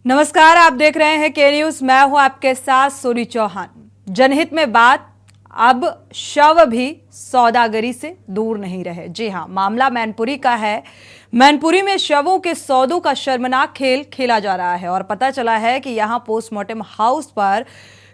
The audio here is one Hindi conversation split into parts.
नमस्कार, आप देख रहे हैं के न्यूज। मैं हूं आपके साथ सूरी चौहान। जनहित में बात, अब शव भी सौदागरी से दूर नहीं रहे। जी हां, मामला मैनपुरी का है। मैनपुरी में शवों के सौदों का शर्मनाक खेल खेला जा रहा है और पता चला है कि यहां पोस्टमार्टम हाउस पर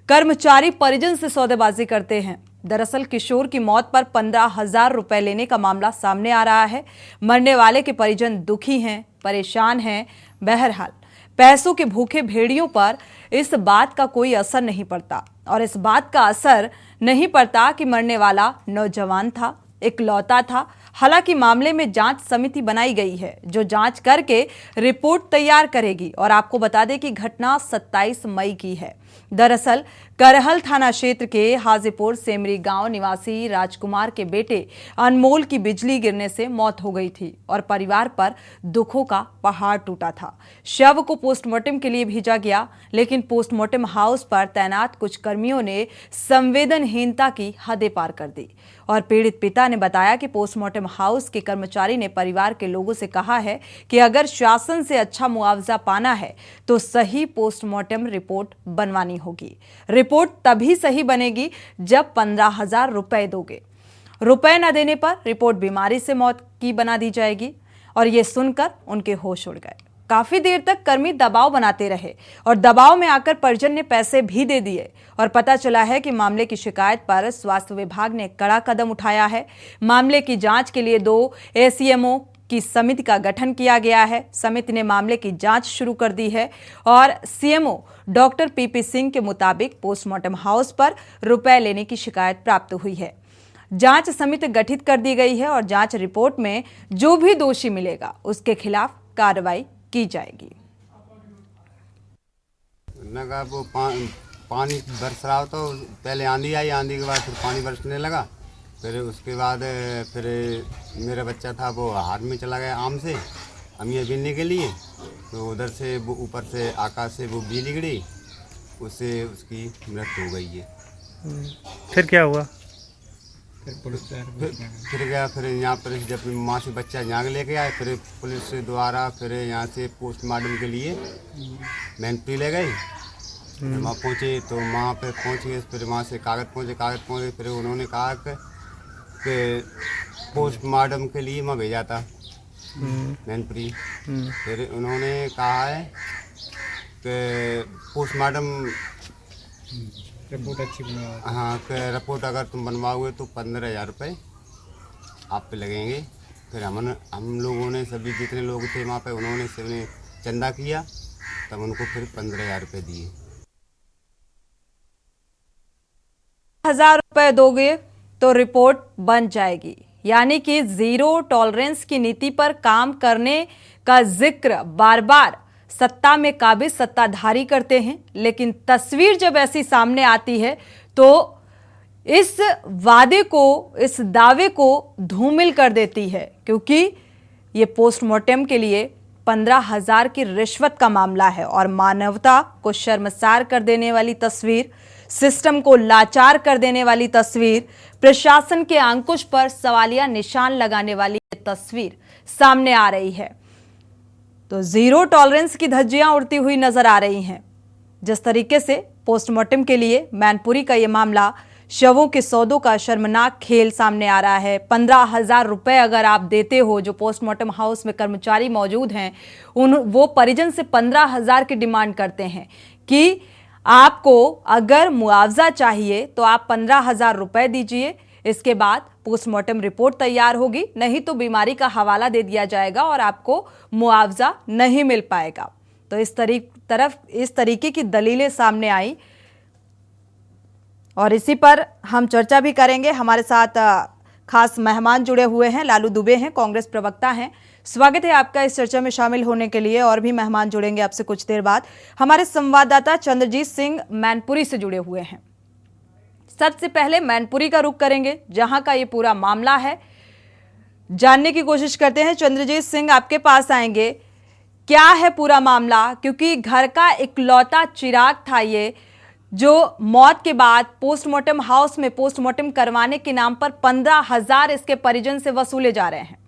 कर्मचारी परिजन से सौदेबाजी करते हैं। दरअसल किशोर की मौत पर 15,000 रुपए लेने का मामला सामने आ रहा है। मरने वाले के परिजन दुखी हैं, परेशान हैं। बहरहाल पैसों के भूखे भेड़ियों पर इस बात का कोई असर नहीं पड़ता और इस बात का असर नहीं पड़ता कि मरने वाला नौजवान था, इकलौता था। हालांकि मामले में जांच समिति बनाई गई है जो जांच करके रिपोर्ट तैयार करेगी। और आपको बता दें कि घटना 27 मई की है। दरअसल करहल थाना क्षेत्र के हाजीपुर सेमरी गांव निवासी राजकुमार के बेटे अनमोल की बिजली गिरने से मौत हो गई थी और परिवार पर दुखों का पहाड़ टूटा था। शव को पोस्टमार्टम के लिए भेजा गया, लेकिन पोस्टमार्टम हाउस पर तैनात कुछ कर्मियों ने संवेदनहीनता की हदें पार कर दी और पीड़ित पिता ने बताया कि पोस्टमार्टम हाउस के कर्मचारी ने परिवार के लोगों से कहा है कि अगर शासन से अच्छा मुआवजा पाना है तो सही पोस्टमार्टम रिपोर्ट बनवानी होगी। रिपोर्ट तभी सही बनेगी जब 15,000 रुपए दोगे। रुपए न देने पर रिपोर्ट बीमारी से मौत की बना दी जाएगी। और ये सुनकर उनके होश उड़ गए। काफी देर तक कर्मी दबाव बनाते रहे और दबाव में आकर परिजन ने पैसे भी दे दिए और पता चला है कि मामले की शिकायत पर स्वास्थ्य विभाग ने कड़ा कदम उठाया है। मामले की जांच के लिए 2 एसीएमओ की समिति का गठन किया गया है। समिति ने मामले की जांच शुरू कर दी है और सीएमओ डॉक्टर पीपी सिंह के मुताबिक पोस्टमार्टम हाउस पर रुपए लेने की शिकायत प्राप्त हुई है। जांच समिति गठित कर दी गई है और जांच रिपोर्ट में जो भी दोषी मिलेगा उसके खिलाफ कार्रवाई की जाएगी। वो पानी बरस रहा हो तो पहले आंधी आई, आंधी के बाद फिर पानी बरसने लगा। फिर उसके बाद फिर मेरा बच्चा था वो हाथ में चला गया आम से अमिया बीनने के लिए, तो उधर से वो ऊपर से आकाश से वो बिजली गिरी, उससे उसकी मृत्यु हो गई है। फिर क्या हुआ? फिर गया, फिर यहाँ पर जब माँ से बच्चा यहाँ लेके आए, फिर पुलिस द्वारा फिर यहाँ से पोस्टमार्टम के लिए मैनपुरी ले गए। वहाँ पहुँचे तो वहाँ पे पहुँच गए, फिर वहाँ से कागज़ पहुँचे, फिर उन्होंने कहा कि पोस्टमार्टम के लिए मैं भेजा था मैनपुरी। फिर उन्होंने कहा है कि पोस्टमार्टम रिपोर्ट अच्छी बनवा, हाँ कि रिपोर्ट अगर तुम बनवाओगे तो 15,000 रुपये आप पे लगेंगे। फिर हम लोगों ने सभी जितने लोग थे वहाँ पे उन्होंने सबने चंदा किया, तब उनको फिर 15,000 रुपये दिए। 1,000 रुपए दोगे तो रिपोर्ट बन जाएगी। यानी कि जीरो टॉलरेंस की नीति पर काम करने का जिक्र बार बार सत्ता में काबिज सत्ताधारी करते हैं, लेकिन तस्वीर जब ऐसी सामने आती है तो इस वादे को, इस दावे को धूमिल कर देती है। क्योंकि ये पोस्टमार्टम के लिए 15,000 की रिश्वत का मामला है और मानवता को शर्मसार कर देने वाली तस्वीर, सिस्टम को लाचार कर देने वाली तस्वीर, प्रशासन के अंकुश पर सवालिया निशान लगाने वाली तस्वीर सामने आ रही है। तो जीरो टॉलरेंस की धज्जियां उड़ती हुई नजर आ रही हैं। जिस तरीके से पोस्टमार्टम के लिए मैनपुरी का यह मामला, शवों के सौदों का शर्मनाक खेल सामने आ रहा है। 15,000 रुपए अगर आप देते हो, जो पोस्टमार्टम हाउस में कर्मचारी मौजूद हैं वो परिजन से 15,000 की डिमांड करते हैं कि आपको अगर मुआवजा चाहिए तो आप 15,000 रुपए दीजिए, इसके बाद पोस्टमार्टम रिपोर्ट तैयार होगी, नहीं तो बीमारी का हवाला दे दिया जाएगा और आपको मुआवजा नहीं मिल पाएगा। तो इस तरीके की दलीलें सामने आई और इसी पर हम चर्चा भी करेंगे। हमारे साथ खास मेहमान जुड़े हुए हैं, लालू दुबे हैं, कांग्रेस प्रवक्ता हैं। स्वागत है आपका इस चर्चा में शामिल होने के लिए। और भी मेहमान जुड़ेंगे आपसे कुछ देर बाद। हमारे संवाददाता चंद्रजीत सिंह मैनपुरी से जुड़े हुए हैं। सबसे पहले मैनपुरी का रुख करेंगे, जहां का ये पूरा मामला है, जानने की कोशिश करते हैं। चंद्रजीत सिंह, आपके पास आएंगे। क्या है पूरा मामला? क्योंकि घर का इकलौता चिराग था ये, जो मौत के बाद पोस्टमार्टम हाउस में पोस्टमार्टम करवाने के नाम पर 15,000 इसके परिजन से वसूले जा रहे हैं।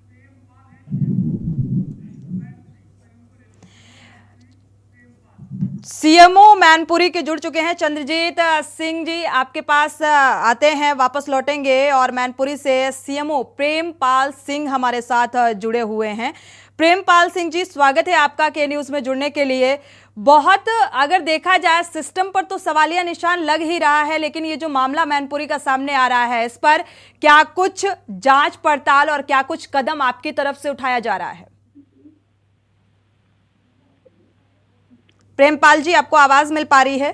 सीएमओ मैनपुरी के जुड़ चुके हैं चंद्रजीत सिंह जी, आपके पास आते हैं, वापस लौटेंगे। और मैनपुरी से सीएमओ प्रेमपाल सिंह हमारे साथ जुड़े हुए हैं। प्रेमपाल सिंह जी, स्वागत है आपका के न्यूज में जुड़ने के लिए। बहुत अगर देखा जाए सिस्टम पर तो सवालिया निशान लग ही रहा है, लेकिन ये जो मामला मैनपुरी का सामने आ रहा है, इस पर क्या कुछ जांच पड़ताल और क्या कुछ कदम आपकी तरफ से उठाया जा रहा है? प्रेमपाल जी, आपको आवाज मिल पा रही है?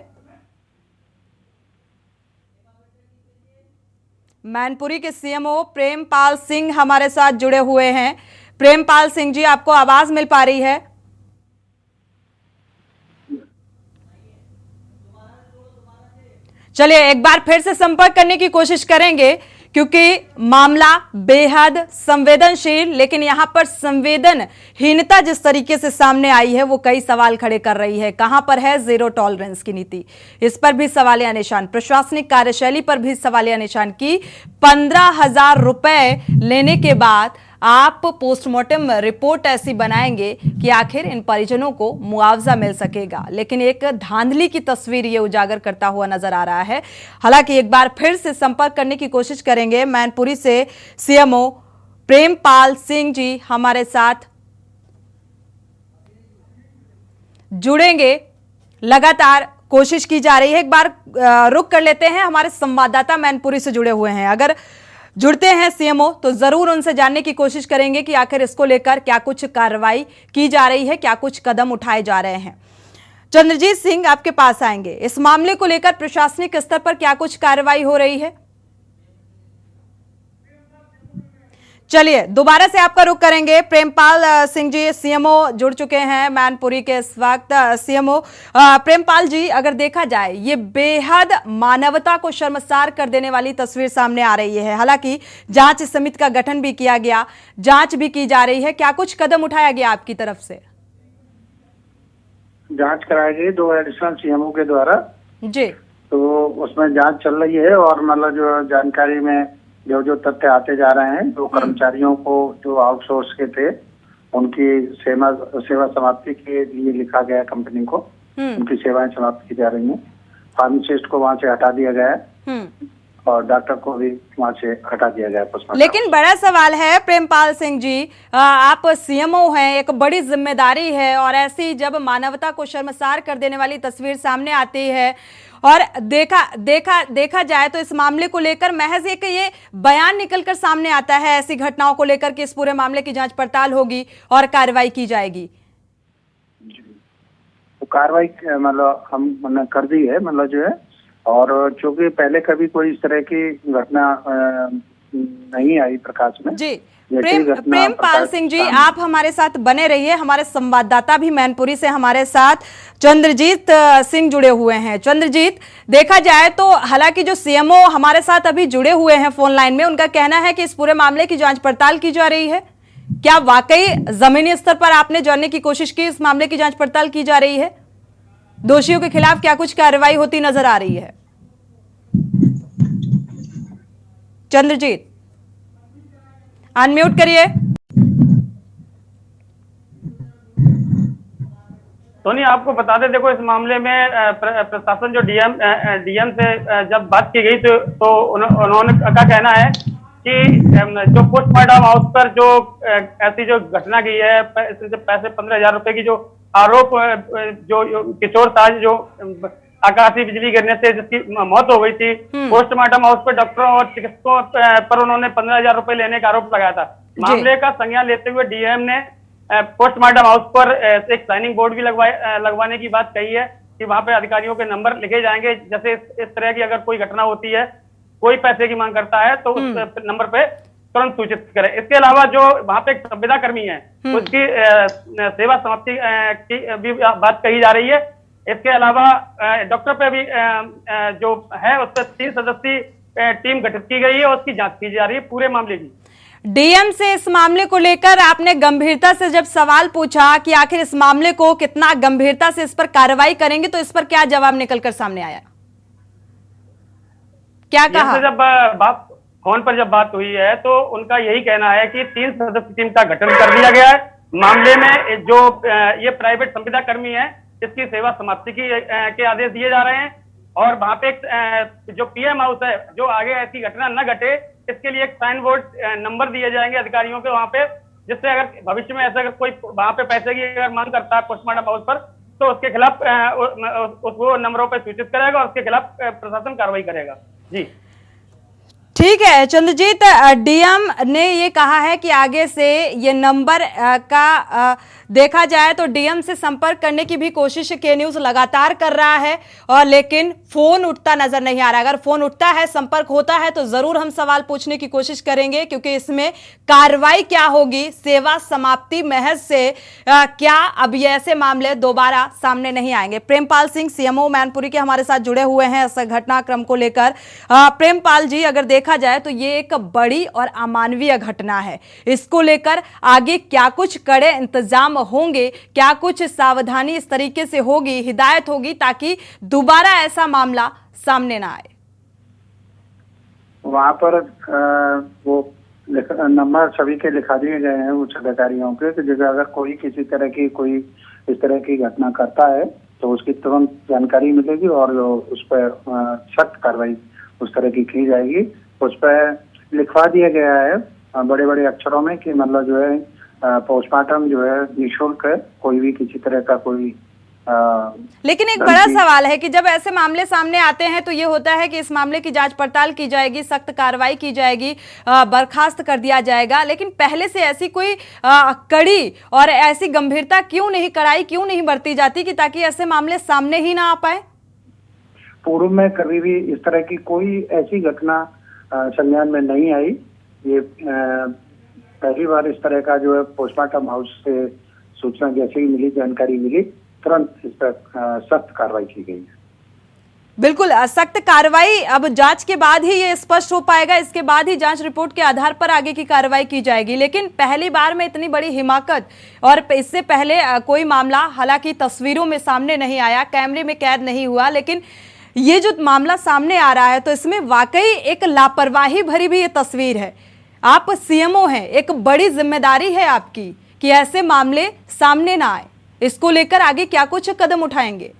मैनपुरी के सीएमओ प्रेमपाल सिंह हमारे साथ जुड़े हुए हैं। प्रेमपाल सिंह जी, आपको आवाज मिल पा रही है? चलिए एक बार फिर से संपर्क करने की कोशिश करेंगे, क्योंकि मामला बेहद संवेदनशील, लेकिन यहां पर संवेदनहीनता जिस तरीके से सामने आई है वो कई सवाल खड़े कर रही है। कहां पर है जीरो टॉलरेंस की नीति, इस पर भी सवालिया निशान। प्रशासनिक कार्यशैली पर भी सवालिया निशान की 15,000 रुपए लेने के बाद आप पोस्टमार्टम रिपोर्ट ऐसी बनाएंगे कि आखिर इन परिजनों को मुआवजा मिल सकेगा, लेकिन एक धांधली की तस्वीर ये उजागर करता हुआ नजर आ रहा है। हालांकि एक बार फिर से संपर्क करने की कोशिश करेंगे। मैनपुरी से सीएमओ प्रेमपाल सिंह जी हमारे साथ जुड़ेंगे, लगातार कोशिश की जा रही है। एक बार रुक कर लेते हैं, हमारे संवाददाता मैनपुरी से जुड़े हुए हैं, अगर जुड़ते हैं सीएमओ तो जरूर उनसे जानने की कोशिश करेंगे कि आखिर इसको लेकर क्या कुछ कार्रवाई की जा रही है, क्या कुछ कदम उठाए जा रहे हैं। चंद्रजीत सिंह, आपके पास आएंगे। इस मामले को लेकर प्रशासनिक स्तर पर क्या कुछ कार्रवाई हो रही है? चलिए दोबारा से आपका रुख करेंगे। प्रेमपाल सिंह जी सीएमओ जुड़ चुके हैं मैनपुरी के इस वक्त। सीएमओ प्रेमपाल जी, अगर देखा जाए ये बेहद मानवता को शर्मसार कर देने वाली तस्वीर सामने आ रही है। हालांकि जांच समिति का गठन भी किया गया, जांच भी की जा रही है, क्या कुछ कदम उठाया गया आपकी तरफ से? जांच कराई गई 2 एडिशनल सीएमओ के द्वारा जी, तो उसमें जांच चल रही है। और मतलब जो जानकारी में जो तथ्य आते जा रहे हैं, जो कर्मचारियों को जो आउटसोर्स के थे उनकी सेवा समाप्ति के लिए लिखा गया है कंपनी को, उनकी सेवाएं समाप्त की जा रही हैं। फार्मासिस्ट को वहां से हटा दिया गया है और डॉक्टर को भी वहां से हटा दिया गया है। लेकिन बड़ा सवाल है प्रेमपाल सिंह जी, आप सीएमओ हैं, एक बड़ी जिम्मेदारी है, और ऐसी जब मानवता को शर्मसार कर देने वाली तस्वीर सामने आती है और देखा जाए तो इस मामले को लेकर महज एक ये बयान निकलकर सामने आता है ऐसी घटनाओं को लेकर कि इस पूरे मामले की जांच पड़ताल होगी और कार्रवाई की जाएगी। तो कार्रवाई मतलब हमने कर दी है, मतलब जो है, और चूंकि पहले कभी कोई इस तरह की घटना नहीं आई प्रकाश में। जी, प्रेमपाल सिंह जी, आप हमारे साथ बने रहिए। हमारे संवाददाता भी मैनपुरी से हमारे साथ चंद्रजीत सिंह जुड़े हुए हैं। चंद्रजीत, देखा जाए तो हालांकि जो सीएमओ हमारे साथ अभी जुड़े हुए हैं फोन लाइन में, उनका कहना है कि इस पूरे मामले की जांच पड़ताल की जा रही है। क्या वाकई जमीनी स्तर पर आपने जानने की कोशिश की, इस मामले की जांच पड़ताल की जा रही है? दोषियों के खिलाफ क्या कुछ कार्रवाई होती नजर आ रही है? चंद्रजीत, अनम्यूट करिए। सोनी, आपको बता दें, देखो इस मामले में प्रशासन जो डीएम से जब बात की गई तो उन्होंने का कहना है कि जो पोस्टमार्टम हाउस पर जो ऐसी जो घटना की है, इससे पैसे 15,000 रुपए की जो आरोप जो किशोर साज जो आकाशीय बिजली गिरने से जिसकी मौत हो गई थी, पोस्टमार्टम हाउस पर डॉक्टरों और चिकित्सकों पर उन्होंने 15,000 रुपए लेने का आरोप लगाया था। मामले का संज्ञान लेते हुए डीएम ने पोस्टमार्टम हाउस पर एक साइनिंग बोर्ड भी लगवाने की बात कही है कि वहां पे अधिकारियों के नंबर लिखे जाएंगे, जैसे इस तरह की अगर कोई घटना होती है, कोई पैसे की मांग करता है तो उस नंबर पे तुरंत सूचित करें। इसके अलावा जो वहां पे एक संविदा कर्मी है, उसकी सेवा समाप्ति की भी बात कही जा रही है। इसके अलावा डॉक्टर पे भी जो है उस पर 3 सदस्यीय टीम गठित की गई है और उसकी जांच की जा रही है पूरे मामले की। डीएम से इस मामले को लेकर आपने गंभीरता से जब सवाल पूछा कि आखिर इस मामले को कितना गंभीरता से इस पर कार्रवाई करेंगे, तो इस पर क्या जवाब निकलकर सामने आया, क्या कहा? जब फोन पर जब बात हुई है तो उनका यही कहना है कि 3 सदस्यीय टीम का गठन कर दिया गया है। मामले में जो ये प्राइवेट संविदा कर्मी है, इसकी सेवा समाप्ति के आदेश दिए जा रहे हैं। और वहां पे जो पीएम हाउस है, जो आगे ऐसी घटना न घटे, इसके लिए एक साइन बोर्ड नंबर दिए जाएंगे अधिकारियों के वहां पे, जिससे अगर भविष्य में ऐसा अगर कोई वहां पे पैसे की अगर मांग करता है पोस्टमार्टम हाउस पर, तो उसके खिलाफ वो नंबरों पर सूचित करेगा और उसके खिलाफ प्रशासन कार्रवाई करेगा। जी ठीक है चंद्रजीत, डीएम ने ये कहा है कि आगे से ये नंबर का देखा जाए तो डीएम से संपर्क करने की भी कोशिश के न्यूज लगातार कर रहा है, और लेकिन फोन उठता नजर नहीं आ रहा। अगर फोन उठता है, संपर्क होता है, तो जरूर हम सवाल पूछने की कोशिश करेंगे, क्योंकि इसमें कार्रवाई क्या होगी, सेवा समाप्ति महज से क्या अब ये ऐसे मामले दोबारा सामने नहीं आएंगे। प्रेमपाल सिंह सीएमओ मैनपुरी के हमारे साथ जुड़े हुए हैं इस घटनाक्रम को लेकर। प्रेमपाल जी, अगर देखा जाए तो ये एक बड़ी और अमानवीय घटना है, इसको लेकर आगे क्या कुछ कड़े इंतजाम होंगे, क्या कुछ सावधानी इस तरीके से होगी, हिदायत होगी, ताकि दोबारा ऐसा मामला सामने ना आए? वहाँ पर वो नंबर सभी के लिखा दिए गए हैं उच्च अधिकारियों के, कि जगह अगर कोई किसी तरह की कोई इस तरह की घटना करता है तो उसकी तुरंत जानकारी मिलेगी और उस पर सख्त कार्रवाई उस तरह की जाएगी। उस पर लिखवा दिया गया है बड़े बड़े अक्षरों में कि मतलब जो है पोस्टमार्टम जो है निःशुल्क है, कोई भी किसी तरह का कोई लेकिन एक बड़ा सवाल है कि जब ऐसे मामले सामने आते हैं तो ये होता है कि इस मामले की जांच पड़ताल की जाएगी, सख्त कार्रवाई की जाएगी, बर्खास्त कर दिया जाएगा, लेकिन पहले से ऐसी कोई कड़ी और ऐसी गंभीरता क्यों नहीं, कड़ाई क्यों नहीं बरती जाती कि ताकि ऐसे मामले सामने ही ना आ पाए? पूर्व में कभी भी इस तरह की कोई ऐसी घटना संज्ञान में नहीं आई। ये पहली बार इस तरह का जो है पोस्टमार्टम हाउस से सूचना जैसे ही मिली, जानकारी मिली, तुरंत इस पर सख्त कार्रवाई की गई है। बिल्कुल, सख्त कार्रवाई अब जांच के बाद ही ये स्पष्ट हो पाएगा, इसके बाद ही जांच रिपोर्ट के आधार पर आगे की कार्रवाई की जाएगी। लेकिन पहली बार में इतनी बड़ी हिमाकत, और इससे पहले कोई मामला हालांकि तस्वीरों में सामने नहीं आया, कैमरे में कैद नहीं हुआ, लेकिन ये जो मामला सामने आ रहा है तो इसमें वाकई एक लापरवाही भरी भी ये तस्वीर है। आप सीएमओ हैं, एक बड़ी जिम्मेदारी है आपकी कि ऐसे मामले सामने ना आए। इसको लेकर आगे क्या कुछ कदम उठाएंगे?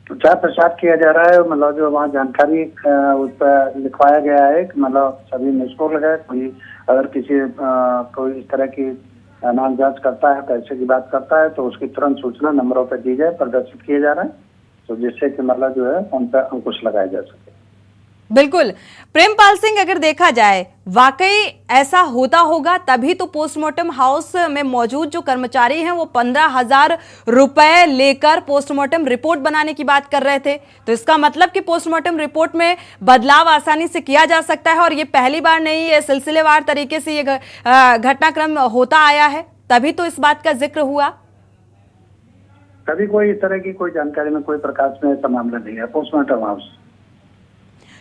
प्रचार प्रसार किया जा रहा है, मतलब जो वहाँ जानकारी उस पर लिखवाया गया है कि मतलब सभी निष्पक्ष है, कोई अगर किसी कोई इस तरह की नाम जांच करता है, पैसे की बात करता है, तो उसकी तुरंत सूचना नंबरों पर दी जाए, प्रदर्शित किए जा रहा है, तो जिससे कि मतलब जो है उन पर अंकुश लगाया जा सके। बिल्कुल प्रेमपाल सिंह, अगर देखा जाए वाकई ऐसा होता होगा तभी तो पोस्टमार्टम हाउस में मौजूद जो कर्मचारी हैं वो 15,000 रुपए लेकर पोस्टमार्टम रिपोर्ट बनाने की बात कर रहे थे। तो इसका मतलब कि पोस्टमार्टम रिपोर्ट में बदलाव आसानी से किया जा सकता है, और ये पहली बार नहीं, ये सिलसिलेवार तरीके से ये घटनाक्रम होता आया है, तभी तो इस बात का जिक्र हुआ। कभी कोई इस तरह की कोई जानकारी में कोई प्रकाश में ऐसा मामला नहीं है पोस्टमार्टम हाउस।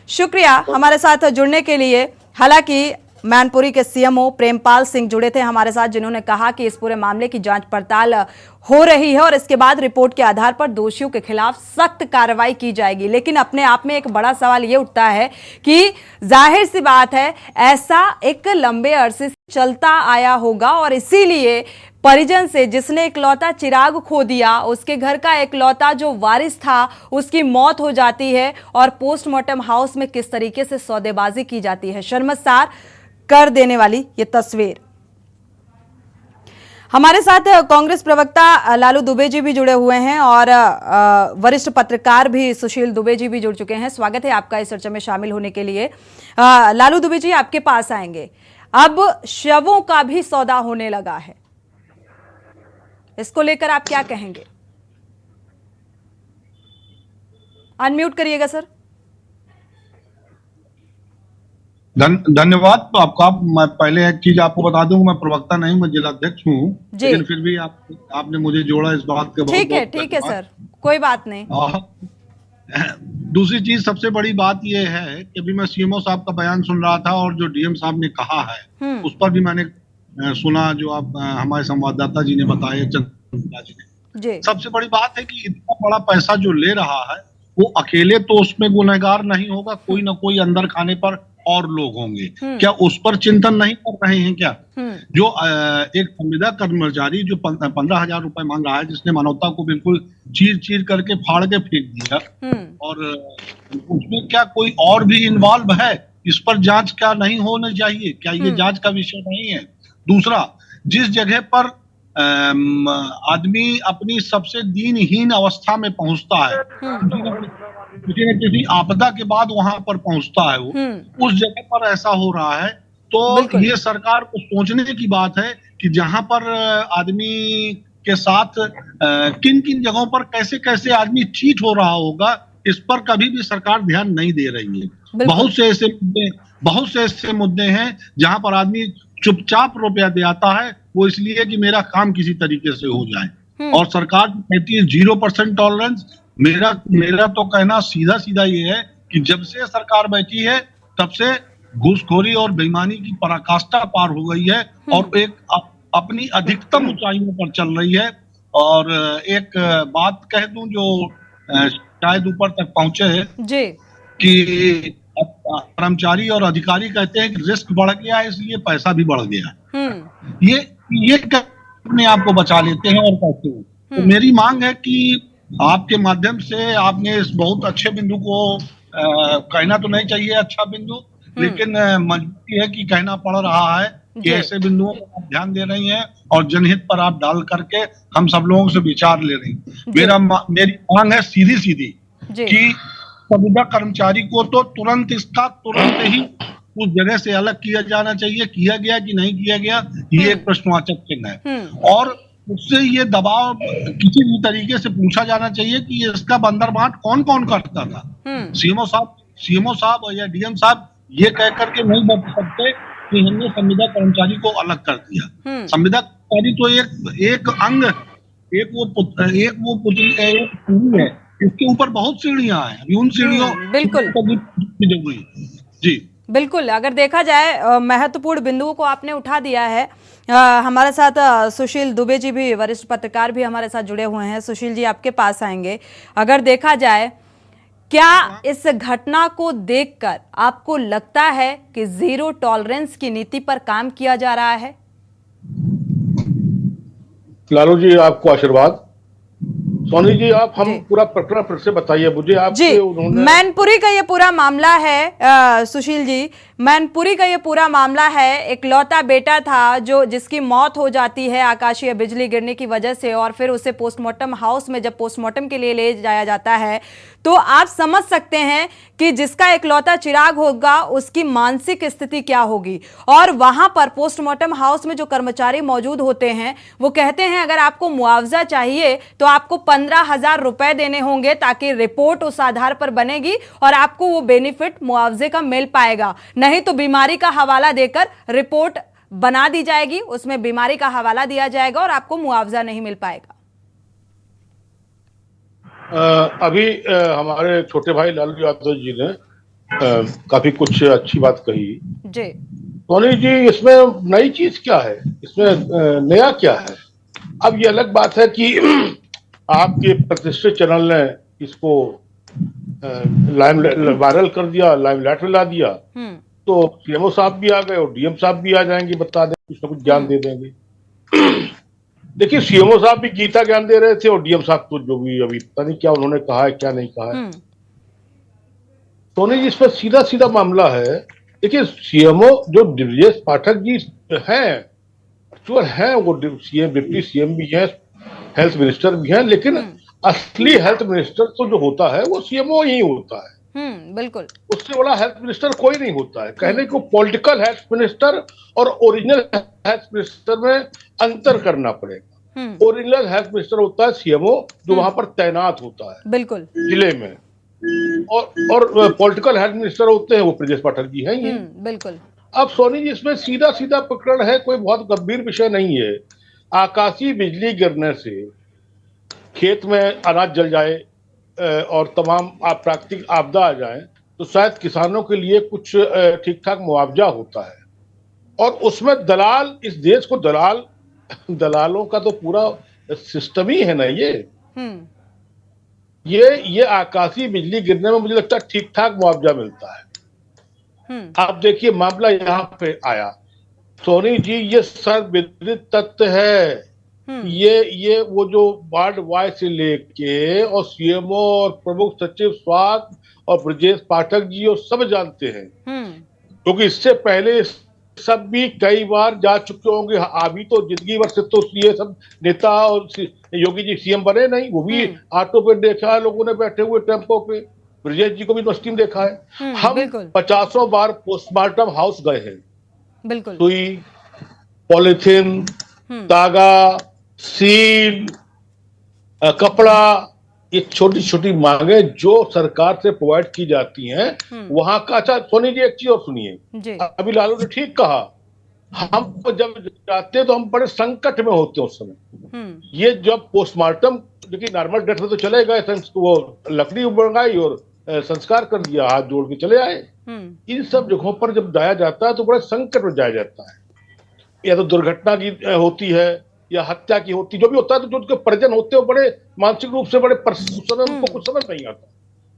शुक्रिया हमारे साथ जुड़ने के लिए। हालांकि मैनपुरी के सीएमओ प्रेमपाल सिंह जुड़े थे हमारे साथ, जिन्होंने कहा कि इस पूरे मामले की जांच पड़ताल हो रही है और इसके बाद रिपोर्ट के आधार पर दोषियों के खिलाफ सख्त कार्रवाई की जाएगी। लेकिन अपने आप में एक बड़ा सवाल ये उठता है कि जाहिर सी बात है ऐसा एक लंबे अरसे से चलता आया होगा, और इसीलिए परिजन से जिसने इकलौता चिराग खो दिया, उसके घर का इकलौता जो वारिस था, उसकी मौत हो जाती है, और पोस्टमार्टम हाउस में किस तरीके से सौदेबाजी की जाती है, शर्मसार कर देने वाली ये तस्वीर। हमारे साथ कांग्रेस प्रवक्ता लालू दुबे जी भी जुड़े हुए हैं और वरिष्ठ पत्रकार भी सुशील दुबे जी भी जुड़ चुके हैं। स्वागत है आपका इस चर्चा में शामिल होने के लिए। लालू दुबे जी, आपके पास आएंगे। अब शवों का भी सौदा होने लगा है, इसको लेकर आप क्या कहेंगे? अनम्यूट करिएगा सर। धन्यवाद। तो आपका मैं पहले एक चीज आपको बता दूं, मैं प्रवक्ता नहीं, मैं जिलाध्यक्ष हूँ, लेकिन फिर भी आपने मुझे जोड़ा इस बात के। ठीक है सर, कोई बात नहीं। दूसरी चीज, सबसे बड़ी बात यह है कि अभी मैं सीएमओ साहब का बयान सुन रहा था और जो डीएम साहब ने कहा है उस पर भी मैंने सुना, जो आप हमारे संवाददाता जी ने बताया, चंद्रा जी ने। सबसे बड़ी बात है कि इतना बड़ा पैसा जो ले रहा है वो अकेले तो उसमें गुनहगार नहीं होगा, कोई ना कोई अंदर खाने पर और लोग होंगे, क्या उस पर चिंतन नहीं कर रहे हैं क्या? जो एक संविदा कर्मचारी जो 15,000 रुपए मांग रहा है, जिसने मानवता को बिल्कुल चीर चीर करके फाड़ के फेंक दिया, और उसमें क्या कोई और भी इन्वॉल्व है? इस पर जांच क्या नहीं होनी चाहिए? क्या ये जांच का विषय नहीं है? दूसरा, जिस जगह पर आदमी अपनी सबसे दीनहीन अवस्था में पहुंचता है, किसी न किसी आपदा के बाद वहां पर पहुंचता है, वो उस जगह पर ऐसा हो रहा है, तो ये सरकार को सोचने की बात है कि जहां पर आदमी के साथ किन किन जगहों पर कैसे कैसे आदमी चीट हो रहा होगा, इस पर कभी भी सरकार ध्यान नहीं दे रही है। बहुत से ऐसे मुद्दे हैं जहां पर आदमी चुपचाप रुपया दे आता है, वो इसलिए कि मेरा काम किसी तरीके से हो जाए, और सरकार कहती है 0% टॉलरेंस। मेरा तो कहना सीधा सीधा ये है कि जब से सरकार बैठी है तब से घूसखोरी और बेईमानी की पराकाष्ठा पार हो गई है, और एक अपनी अधिकतम ऊंचाइयों पर चल रही है। और एक बात कह दूं जो शायद ऊपर तक पहुंचे है जी, कि कर्मचारी और अधिकारी कहते हैं कि रिस्क बढ़ गया है, इसलिए पैसा भी बढ़ गया। ये अपने आप को बचा लेते हैं और कहते हैं। तो मेरी मांग है कि आपके माध्यम से आपने इस बहुत अच्छे बिंदु को कहना तो नहीं चाहिए अच्छा बिंदु, लेकिन मजबूरी है कि कहना पड़ रहा है कि ऐसे बिंदुओं पर आप ध्यान दे रही हैं और जनहित पर आप डाल करके हम सब लोगों से विचार ले रही हैं। मेरी मांग है सीधी सीधी कि संविदा कर्मचारी को तो तुरंत ही उस जगह से अलग किया जाना चाहिए। किया गया कि नहीं किया गया, ये एक प्रश्नवाचक चिन्ह है। और उससे ये दबाव किसी भी तरीके से पूछा जाना चाहिए कि इसका बंदरबांट कौन कौन करता था। सीएमओ साहब या डीएम साहब ये कह करके नहीं बता सकते कि हमने संविदा कर्मचारी को अलग कर दिया। संविदा कर्मचारी तो एक अंग, एक वो पुतली है, इसके ऊपर बहुत सीढ़ियां हैं, अभी उन सीढ़ियों बिल्कुल जरूरी जी बिल्कुल। अगर देखा जाए महत्वपूर्ण बिंदुओं को आपने उठा दिया है। हमारे साथ सुशील दुबे जी भी, वरिष्ठ पत्रकार भी हमारे साथ जुड़े हुए हैं। सुशील जी, आपके पास आएंगे। अगर देखा जाए, क्या इस घटना को देखकर आपको लगता है कि 0 टॉलरेंस की नीति पर काम किया जा रहा है? लालू जी, आपको आशीर्वाद। सोनी जी, आप हम पूरा प्रकरण फिर से बताइए मुझे। आप जी, मैनपुरी का ये पूरा मामला है सुशील जी, मैनपुरी का ये पूरा मामला है। इकलौता बेटा था जिसकी मौत हो जाती है आकाशीय बिजली गिरने की वजह से, और फिर उसे पोस्टमार्टम हाउस में जब पोस्टमार्टम के लिए ले जाया जाता है, तो आप समझ सकते हैं कि जिसका इकलौता चिराग होगा उसकी मानसिक स्थिति क्या होगी। और वहां पर पोस्टमार्टम हाउस में जो कर्मचारी मौजूद होते हैं वो कहते हैं अगर आपको मुआवजा चाहिए तो आपको 15,000 रुपए देने होंगे, ताकि रिपोर्ट उस आधार पर बनेगी और आपको वो बेनिफिट मुआवजे का मिल पाएगा। नहीं तो बीमारी का हवाला देकर रिपोर्ट बना दी जाएगी, उसमें बीमारी का हवाला दिया जाएगा और आपको मुआवजा नहीं मिल पाएगा। अभी हमारे छोटे भाई लालू यादव जी ने काफी कुछ अच्छी बात कही जी। सोनी जी, इसमें नई चीज क्या है, इसमें नया क्या है? अब ये अलग बात है कि आपके प्रतिष्ठित चैनल ने इसको वायरल कर दिया, लाइमलाइट में ला दिया, तो सीएमओ साहब भी आ गए और डीएम साहब भी आ जाएंगे, बता दें, कुछ ना कुछ ज्ञान दे देंगे। देखिए, सीएमओ साहब भी गीता ज्ञान दे रहे थे और डीएम साहब तो जो भी अभी पता नहीं क्या उन्होंने कहा है क्या नहीं कहा है। सोनी जी, इस पर सीधा सीधा मामला है। देखिए, सीएमओ जो ब्रजेश पाठक जी हैं, वो सीएम, डिप्टी सीएम भी है, हेल्थ मिनिस्टर भी है, लेकिन असली हेल्थ मिनिस्टर तो जो होता है वो सीएमओ ही होता है। बिल्कुल, उससे बड़ा हेल्थ मिनिस्टर कोई नहीं होता है। कहने को पॉलिटिकल हेल्थ मिनिस्टर और ओरिजिनल हेल्थ मिनिस्टर में अंतर करना पड़ेगा। ओरिजिनल हेल्थ मिनिस्टर होता है सीएमओ, जो वहां पर तैनात होता है बिल्कुल जिले में, और पॉलिटिकल हेल्थ मिनिस्टर होते हैं वो ब्रजेश पाठक जी हैं ये बिल्कुल। अब सोनी जी, इसमें सीधा सीधा प्रकरण है, कोई बहुत गंभीर विषय नहीं है। आकाशीय बिजली गिरने से खेत में अनाज जल जाए और तमाम प्राकृतिक आपदा आ जाए तो शायद किसानों के लिए कुछ ठीक ठाक मुआवजा होता है, और उसमें दलाल, इस देश को दलालों का तो पूरा सिस्टम ही है ना ये आकाशीय बिजली गिरने में मुझे लगता है ठीक ठाक मुआवजा मिलता है। आप देखिए मामला यहाँ पे आया, सोनी जी ये सर्वविदित तथ्य है। ये वो जो वार्ड वाइज से लेके और सीएमओ और प्रमुख सचिव स्वास्थ्य और ब्रजेश पाठक जी वो सब जानते हैं, क्योंकि इससे पहले सब भी कई बार जा चुके होंगे। अभी तो जिंदगी भर से तो ये सब नेता और योगी जी सीएम बने नहीं, वो भी ऑटो पे देखा है लोगों ने बैठे हुए टेम्पो पे, ब्रजेश जी को भी यूनिवर्सिटी में देखा है। हम 50 बार पोस्टमार्टम हाउस गए हैं, बिल्कुल सुई, पॉलिथीन, तागा, सील, कपड़ा, ये छोटी छोटी मांगे जो सरकार से प्रोवाइड की जाती हैं वहां का। अच्छा सोनी जी एक चीज और सुनिए, अभी लालू ने ठीक कहा, हम जब जाते हैं तो हम बड़े संकट में होते हैं उस समय। ये जब पोस्टमार्टम, देखिए नॉर्मल डेथ में तो चले गए, वो लकड़ी मंगाई और संस्कार कर दिया, हाथ जोड़ के चले आए। इन सब जगहों पर जब जाया जाता है तो बड़े संकट में जाया जाता है, या तो दुर्घटना की होती है या हत्या की होती, जो भी होता है, तो जो उनके परिजन होते हैं बड़े मानसिक रूप से बड़े समय उनको कुछ समझ नहीं आता।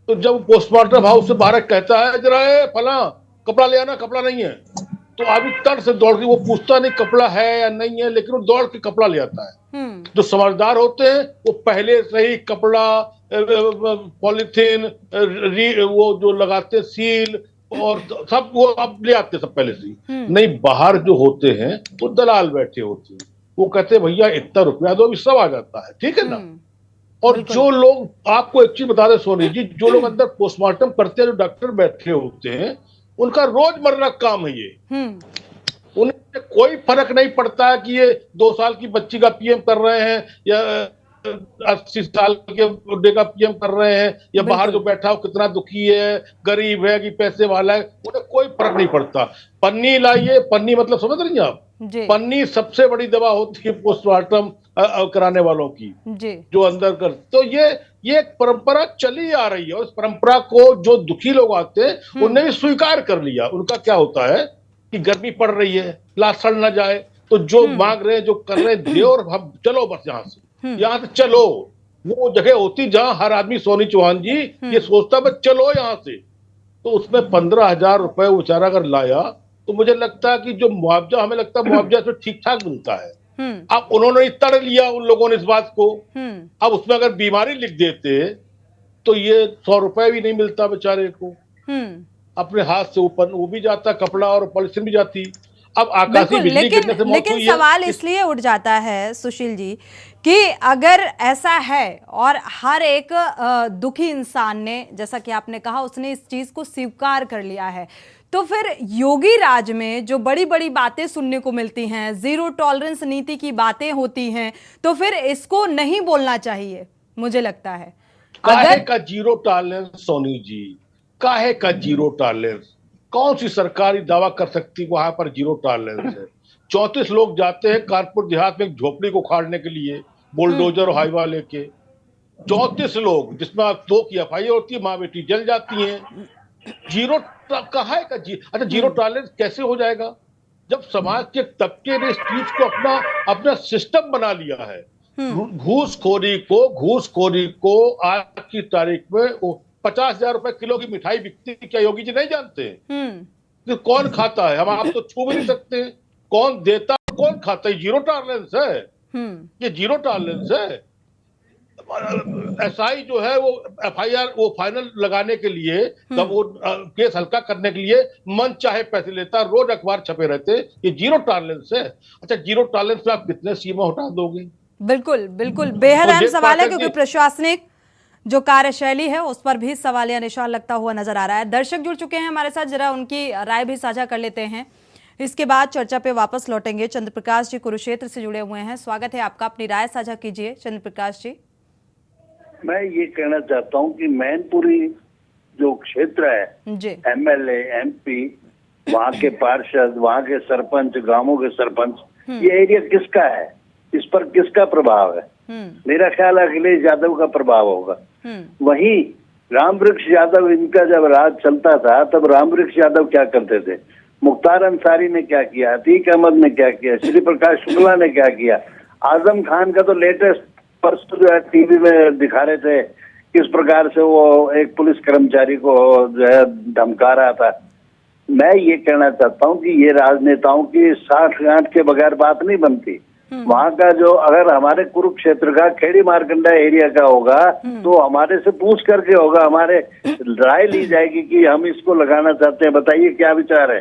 तो जब पोस्टमार्टम हाउस से बाहर कहता है जरा फला कपड़ा ले आना, कपड़ा नहीं है, तो अभी तड़ से दौड़ के वो पूछता नहीं कपड़ा है या नहीं है, लेकिन वो दौड़ के कपड़ा ले आता है। जो समझदार होते हैं वो पहले से ही कपड़ा, पॉलिथीन, वो जो लगाते सील और सब वो अब ले आते सब पहले से ही। नहीं, बाहर जो होते हैं वो दलाल बैठे होते हैं, वो कहते हैं भैया इतना रुपया दो, सब आ जाता है, ठीक है ना। और जो लोग, आपको एक चीज बता दें सोनी जी, जो लोग अंदर पोस्टमार्टम करते हैं, जो डॉक्टर बैठे होते हैं, उनका रोजमर्रा काम है ये। उन्हें कोई फर्क नहीं पड़ता है कि ये 2 साल की बच्ची का पीएम कर रहे हैं या 80 साल के बुढ़े का पीएम कर रहे हैं, या बाहर जो बैठा हो कितना दुखी है, गरीब है कि पैसे वाला है, उन्हें कोई फर्क नहीं पड़ता। पन्नी लाइए, पन्नी मतलब समझ रही हैं आप, पन्नी सबसे बड़ी दवा होती है पोस्टमार्टम कराने वालों की, जो अंदर कर। तो ये एक परंपरा चली आ रही है, और इस परंपरा को जो दुखी लोग आते हैं उन्हें भी स्वीकार कर लिया। उनका क्या होता है कि गर्मी पड़ रही है, लाश सड़ ना जाए, तो जो मांग रहे हैं, जो कर रहे हैं, दे, और हम चलो बस यहाँ से चलो। वो जगह होती जहां हर आदमी, सोनी चौहान जी, ये सोचता बस चलो यहाँ से, तो उसमें 15,000 रुपए बेचारा अगर लाया तो मुझे लगता है कि जो मुआवजा, हमें लगता है मुआवजा इसमें ठीक ठाक मिलता है। अब उन्होंने तड़ लिया उन लोगों ने इस बात को, अब उसमें अगर बीमारी लिख देते तो ये 100 रुपए भी नहीं मिलता बेचारे को, अपने हाथ से ऊपर वो भी जाता, कपड़ा और पॉलिथीन भी जाती। अब आकाशीय बिजली गिरने से मौत हुई है। लेकिन सवाल इसलिए उठ जाता है सुशील जी कि अगर ऐसा है और हर एक दुखी इंसान ने, जैसा कि आपने कहा, उसने इस चीज को स्वीकार कर लिया है, तो फिर योगी राज में जो बड़ी बड़ी बातें सुनने को मिलती हैं, जीरो टॉलरेंस नीति की बातें होती हैं, तो फिर इसको नहीं बोलना चाहिए, मुझे लगता है। काहे का जीरो टॉलरेंस सोनी जी, काहे का जीरो टॉलरेंस? कौन सी सरकारी दावा कर सकती वहां पर जीरो टॉलरेंस है? 34 लोग जाते हैं कानपुर देहात में एक झोपड़ी को उखाड़ने के लिए, बुलडोजर और हाईवा लेके, 34 लोग, जिसमें 2 की एफआईआर होती है, माँ बेटी जल जाती हैं। जीरो कहा है का अच्छा, जीरो टॉलरेंस कैसे हो जाएगा जब समाज के तबके ने इस चीज को अपना सिस्टम बना लिया है। घूसखोरी को आज की तारीख में 50,000 रुपए किलो की मिठाई बिकती, क्या योगी जी नहीं जानते? तो कौन खाता है? हम आप तो छू भी नहीं सकते। कौन देता, कौन खाता है? जीरो टॉलरेंस है, ये जीरो टॉलरेंस है। एसआई जो है वो एफआईआर वो फाइनल लगाने के लिए, तब वो केस हल्का करने के लिए मन चाहे पैसे लेता, रोज अखबार छपे रहते, ये जीरो टॉलरेंस है। अच्छा, जीरो टॉलरेंस में आप कितने सीमा हटा दोगे? बिल्कुल बिल्कुल, बेहद अहम सवाल है, क्योंकि प्रशासनिक जो कार्यशैली है उस पर भी सवालिया निशान लगता हुआ नजर आ रहा है। दर्शक जुड़ चुके हैं हमारे साथ, जरा उनकी राय भी साझा कर लेते हैं, इसके बाद चर्चा पे वापस लौटेंगे। चंद्रप्रकाश जी कुरुक्षेत्र से जुड़े हुए हैं, स्वागत है आपका, अपनी राय साझा कीजिए चंद्रप्रकाश जी। मैं ये कहना चाहता हूँ कि मैनपुरी जो क्षेत्र है, एमएलए, एमपी, वहाँ के पार्षद, वहाँ के सरपंच, गांवों के सरपंच, ये एरिया किसका है? इस पर किसका प्रभाव है? मेरा ख्याल अखिलेश यादव का प्रभाव होगा। वहीं रामवृक्ष यादव, इनका जब राज चलता था तब रामवृक्ष यादव क्या करते थे, मुख्तार अंसारी ने क्या किया, अतीक अहमद ने क्या किया, श्री प्रकाश शुक्ला ने क्या किया, आजम खान का तो लेटेस्ट परसों जो है टीवी में दिखा रहे थे किस प्रकार से वो एक पुलिस कर्मचारी को जो है धमका रहा था। मैं ये कहना चाहता हूँ कि ये राजनेताओं की साठगांठ के बगैर बात नहीं बनती। वहाँ का जो अगर हमारे कुरुक्षेत्र का खेड़ी मारकंडा एरिया का होगा तो हमारे से पूछ करके होगा, हमारे राय ली जाएगी कि हम इसको लगाना चाहते हैं, बताइए क्या विचार है।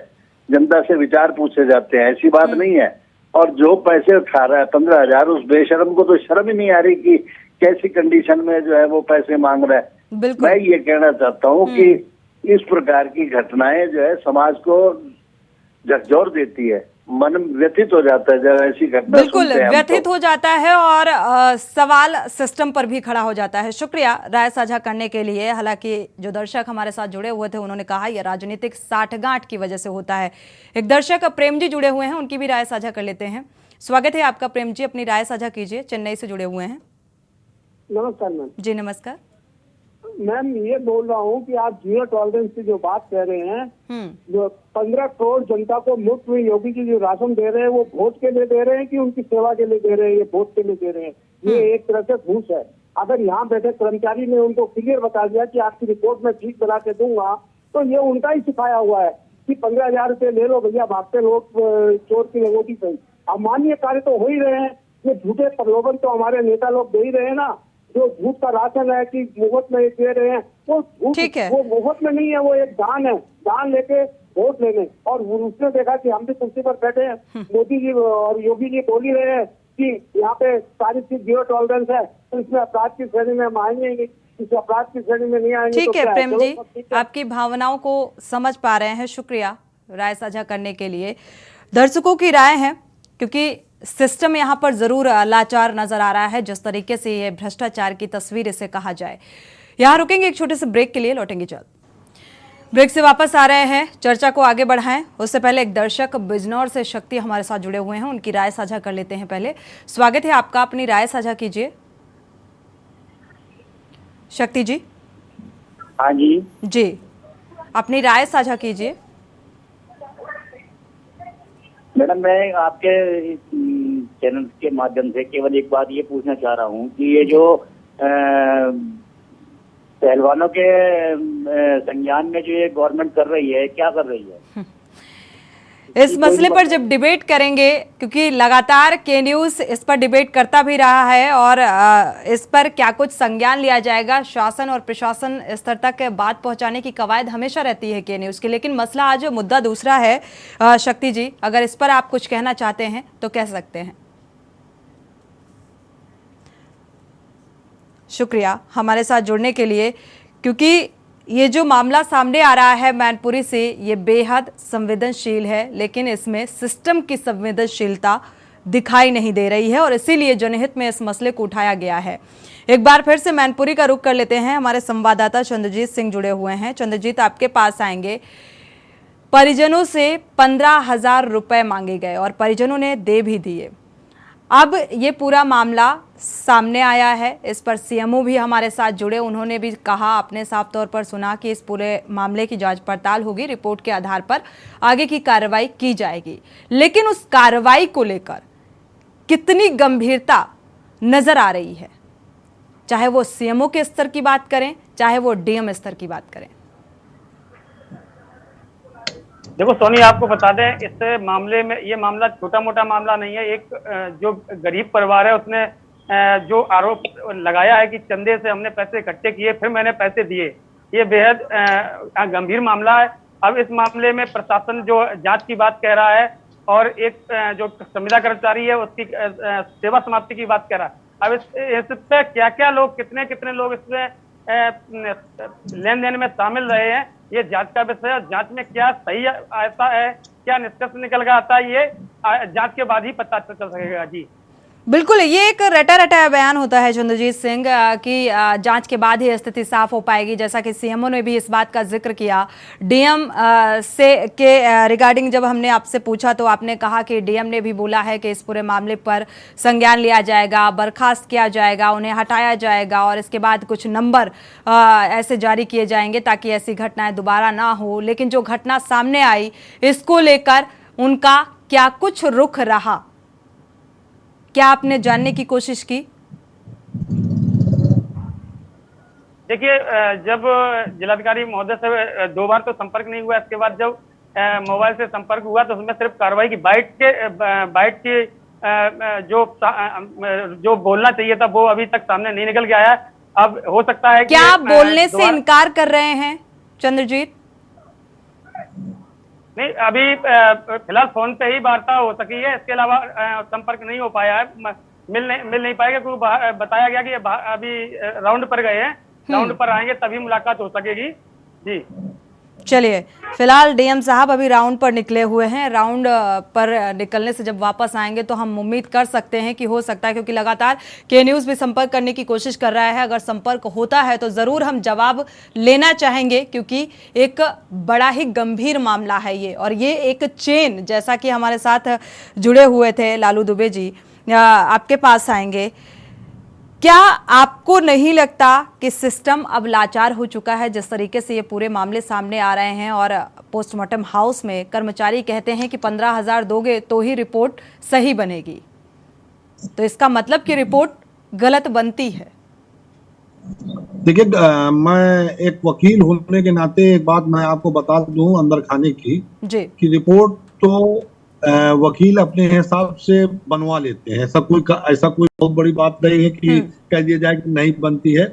जनता से विचार पूछे जाते हैं, ऐसी बात नहीं है। और जो पैसे खा रहा है 15,000, उस बेशरम को तो शर्म ही नहीं आ रही कि कैसी कंडीशन में जो है वो पैसे मांग रहा है। मैं ये कहना चाहता हूँ कि इस प्रकार की घटनाएं जो है समाज को झकझोर देती है, मन व्यथित हो जाता है जब ऐसी घटना बिल्कुल सुनते हैं हम व्यथित तो। हो जाता है और सवाल सिस्टम पर भी खड़ा हो जाता है। शुक्रिया राय साझा करने के लिए। हालांकि जो दर्शक हमारे साथ जुड़े हुए थे उन्होंने कहा यह राजनीतिक साठगांठ की वजह से होता है। एक दर्शक प्रेम जी जुड़े हुए हैं, उनकी भी राय साझा कर लेते हैं। स्वागत है आपका प्रेम जी, अपनी राय साझा कीजिए, चेन्नई से जुड़े हुए हैं। नमस्कार मैम। जी नमस्कार मैम, ये बोल रहा हूँ कि आप जीरो टॉलरेंस की जो बात कह रहे हैं, जो 15 करोड़ जनता को मुफ्त में योगी जी जो राशन दे रहे हैं वो वोट के लिए दे रहे हैं कि उनकी सेवा के लिए दे रहे हैं, ये वोट के लिए दे रहे हैं? ये एक तरह से घूस है। अगर यहाँ बैठे कर्मचारी ने उनको क्लियर बता दिया कि आपकी रिपोर्ट में ठीक बना के दूंगा, तो ये उनका ही सिखाया हुआ है कि 15,000 रुपये ले लो भैया, भागते लोग चोर की लगोटी सही। अमान्य कार्य तो हो ही रहे हैं, ये झूठे प्रलोभन तो हमारे नेता लोग दे ही रहे हैं ना। जो झूठ का राशन है कि मुफ्त में दे रहे हैं, वो ठीक है, वो मुफ्त में नहीं है, वो एक दान है, दान लेके वोट लेने। और उसने देखा कि हम भी कुर्सी पर बैठे हैं, मोदी जी और योगी जी बोल ही रहे हैं कि यहाँ पे सारी चीज जीरो टॉलरेंस है, तो इसमें अपराध की श्रेणी में हम आएंगे, इस अपराध की श्रेणी में नहीं आएंगे। ठीक तो है क्या प्रेम जी, चलो, आपकी भावनाओं को समझ पा रहे हैं। शुक्रिया राय साझा करने के लिए। दर्शकों की राय है, क्योंकि सिस्टम यहाँ पर जरूर लाचार नजर आ रहा है, जिस तरीके से ये भ्रष्टाचार की तस्वीर इसे कहा जाए। यहाँ रुकेंगे एक छोटे से ब्रेक के लिए, लौटेंगे जल्द। ब्रेक से वापस आ रहे हैं, चर्चा को आगे बढ़ाएं। उससे पहले एक दर्शक बिजनौर से शक्ति हमारे साथ जुड़े हुए हैं, उनकी राय साझा कर लेते हैं। पहले स्वागत है आपका, अपनी राय साझा कीजिए। शक्ति जी। हाँ जी, अपनी राय साझा कीजिए। मैडम, मैं आपके चैनल के माध्यम से केवल एक बात ये पूछना चाह रहा हूँ कि ये जो पहलवानों के संज्ञान में जो ये गवर्नमेंट कर रही है, क्या कर रही है? इस मसले पर जब डिबेट करेंगे, क्योंकि लगातार के न्यूज़ इस पर डिबेट करता भी रहा है और इस पर क्या कुछ संज्ञान लिया जाएगा, शासन और प्रशासन स्तर तक बात पहुंचाने की कवायद हमेशा रहती है के न्यूज़ की। लेकिन मसला आज मुद्दा दूसरा है। शक्ति जी, अगर इस पर आप कुछ कहना चाहते हैं तो कह सकते हैं। शुक्रिया हमारे साथ जुड़ने के लिए, क्योंकि ये जो मामला सामने आ रहा है मैनपुरी से, ये बेहद संवेदनशील है, लेकिन इसमें सिस्टम की संवेदनशीलता दिखाई नहीं दे रही है और इसीलिए जनहित में इस मसले को उठाया गया है। एक बार फिर से मैनपुरी का रुख कर लेते हैं। हमारे संवाददाता चंद्रजीत सिंह जुड़े हुए हैं। चंद्रजीत, आपके पास आएंगे। परिजनों से 15,000 रुपए मांगे गए और परिजनों ने दे भी दिए। अब ये पूरा मामला सामने आया है, इस पर सीएमओ भी हमारे साथ जुड़े। उन्होंने भी कहा, आपने साफ तौर पर सुना कि इस पूरे मामले की जांच पड़ताल होगी, रिपोर्ट के आधार पर आगे की कार्रवाई की जाएगी। लेकिन उस कार्रवाई को लेकर कितनी गंभीरता नजर आ रही है, चाहे वो सीएमओ के स्तर की बात करें, चाहे वो डीएम स्तर की बात करें। देखो सोनी, आपको बता दें, इस मामले में ये मामला छोटा मोटा मामला नहीं है। एक जो गरीब परिवार है उसने जो आरोप लगाया है कि चंदे से हमने पैसे इकट्ठे किए फिर मैंने पैसे दिए, ये बेहद गंभीर मामला है। अब इस मामले में प्रशासन जो जांच की बात कह रहा है और एक जो संविदा कर्मचारी है उसकी सेवा समाप्ति की बात कह रहा है। अब इस पे क्या क्या लोग, कितने कितने लोग इसमें लेन देन में शामिल रहे हैं, ये जांच का विषय है। जांच में क्या सही आता है, क्या निष्कर्ष निकल कर आता है, ये जांच के बाद ही पता चल सकेगा। जी बिल्कुल, ये एक रटा रटाया बयान होता है चंद्रजीत सिंह कि जांच के बाद ही स्थिति साफ हो पाएगी, जैसा कि सीएमओ ने भी इस बात का जिक्र किया। डीएम से के रिगार्डिंग जब हमने आपसे पूछा तो आपने कहा कि डीएम ने भी बोला है कि इस पूरे मामले पर संज्ञान लिया जाएगा, बर्खास्त किया जाएगा, उन्हें हटाया जाएगा और इसके बाद कुछ नंबर ऐसे जारी किए जाएंगे ताकि ऐसी घटनाएं दोबारा ना हो। लेकिन जो घटना सामने आई, इसको लेकर उनका क्या कुछ रुख रहा, क्या आपने जानने की कोशिश की? देखिए, जब जिलाधिकारी महोदय से 2 बार तो संपर्क नहीं हुआ, इसके बाद जब मोबाइल से संपर्क हुआ तो उसमें सिर्फ कार्रवाई की बाइट के जो बोलना चाहिए था वो अभी तक सामने नहीं निकल के आया। अब हो सकता है कि क्या आप बोलने से इनकार कर रहे हैं चंद्रजीत? नहीं, अभी फिलहाल फोन पे ही वार्ता हो सकी है, इसके अलावा संपर्क नहीं हो पाया है, मिल नहीं पाएगा क्योंकि बताया गया कि अभी राउंड पर गए हैं, राउंड पर आएंगे तभी मुलाकात हो सकेगी। जी चलिए, फिलहाल डीएम साहब अभी राउंड पर निकले हुए हैं। राउंड पर निकलने से जब वापस आएंगे तो हम उम्मीद कर सकते हैं कि हो सकता है, क्योंकि लगातार के न्यूज़ भी संपर्क करने की कोशिश कर रहा है, अगर संपर्क होता है तो ज़रूर हम जवाब लेना चाहेंगे, क्योंकि एक बड़ा ही गंभीर मामला है ये। और ये एक चेन, जैसा कि हमारे साथ जुड़े हुए थे लालू दुबे जी, आपके पास आएंगे। क्या आपको नहीं लगता कि सिस्टम अब लाचार हो चुका है, जिस तरीके से ये पूरे मामले सामने आ रहे हैं और पोस्टमार्टम हाउस में कर्मचारी कहते हैं कि 15,000 दोगे तो ही रिपोर्ट सही बनेगी, तो इसका मतलब कि रिपोर्ट गलत बनती है? देखिए, मैं एक वकील होने के नाते एक बात मैं आपको बता दूं अंदर खाने की जी, कि रिपोर्ट तो वकील अपने हिसाब से बनवा लेते हैं। ऐसा कोई बहुत बड़ी बात नहीं है कि कह दिया जाए कि नहीं बनती है,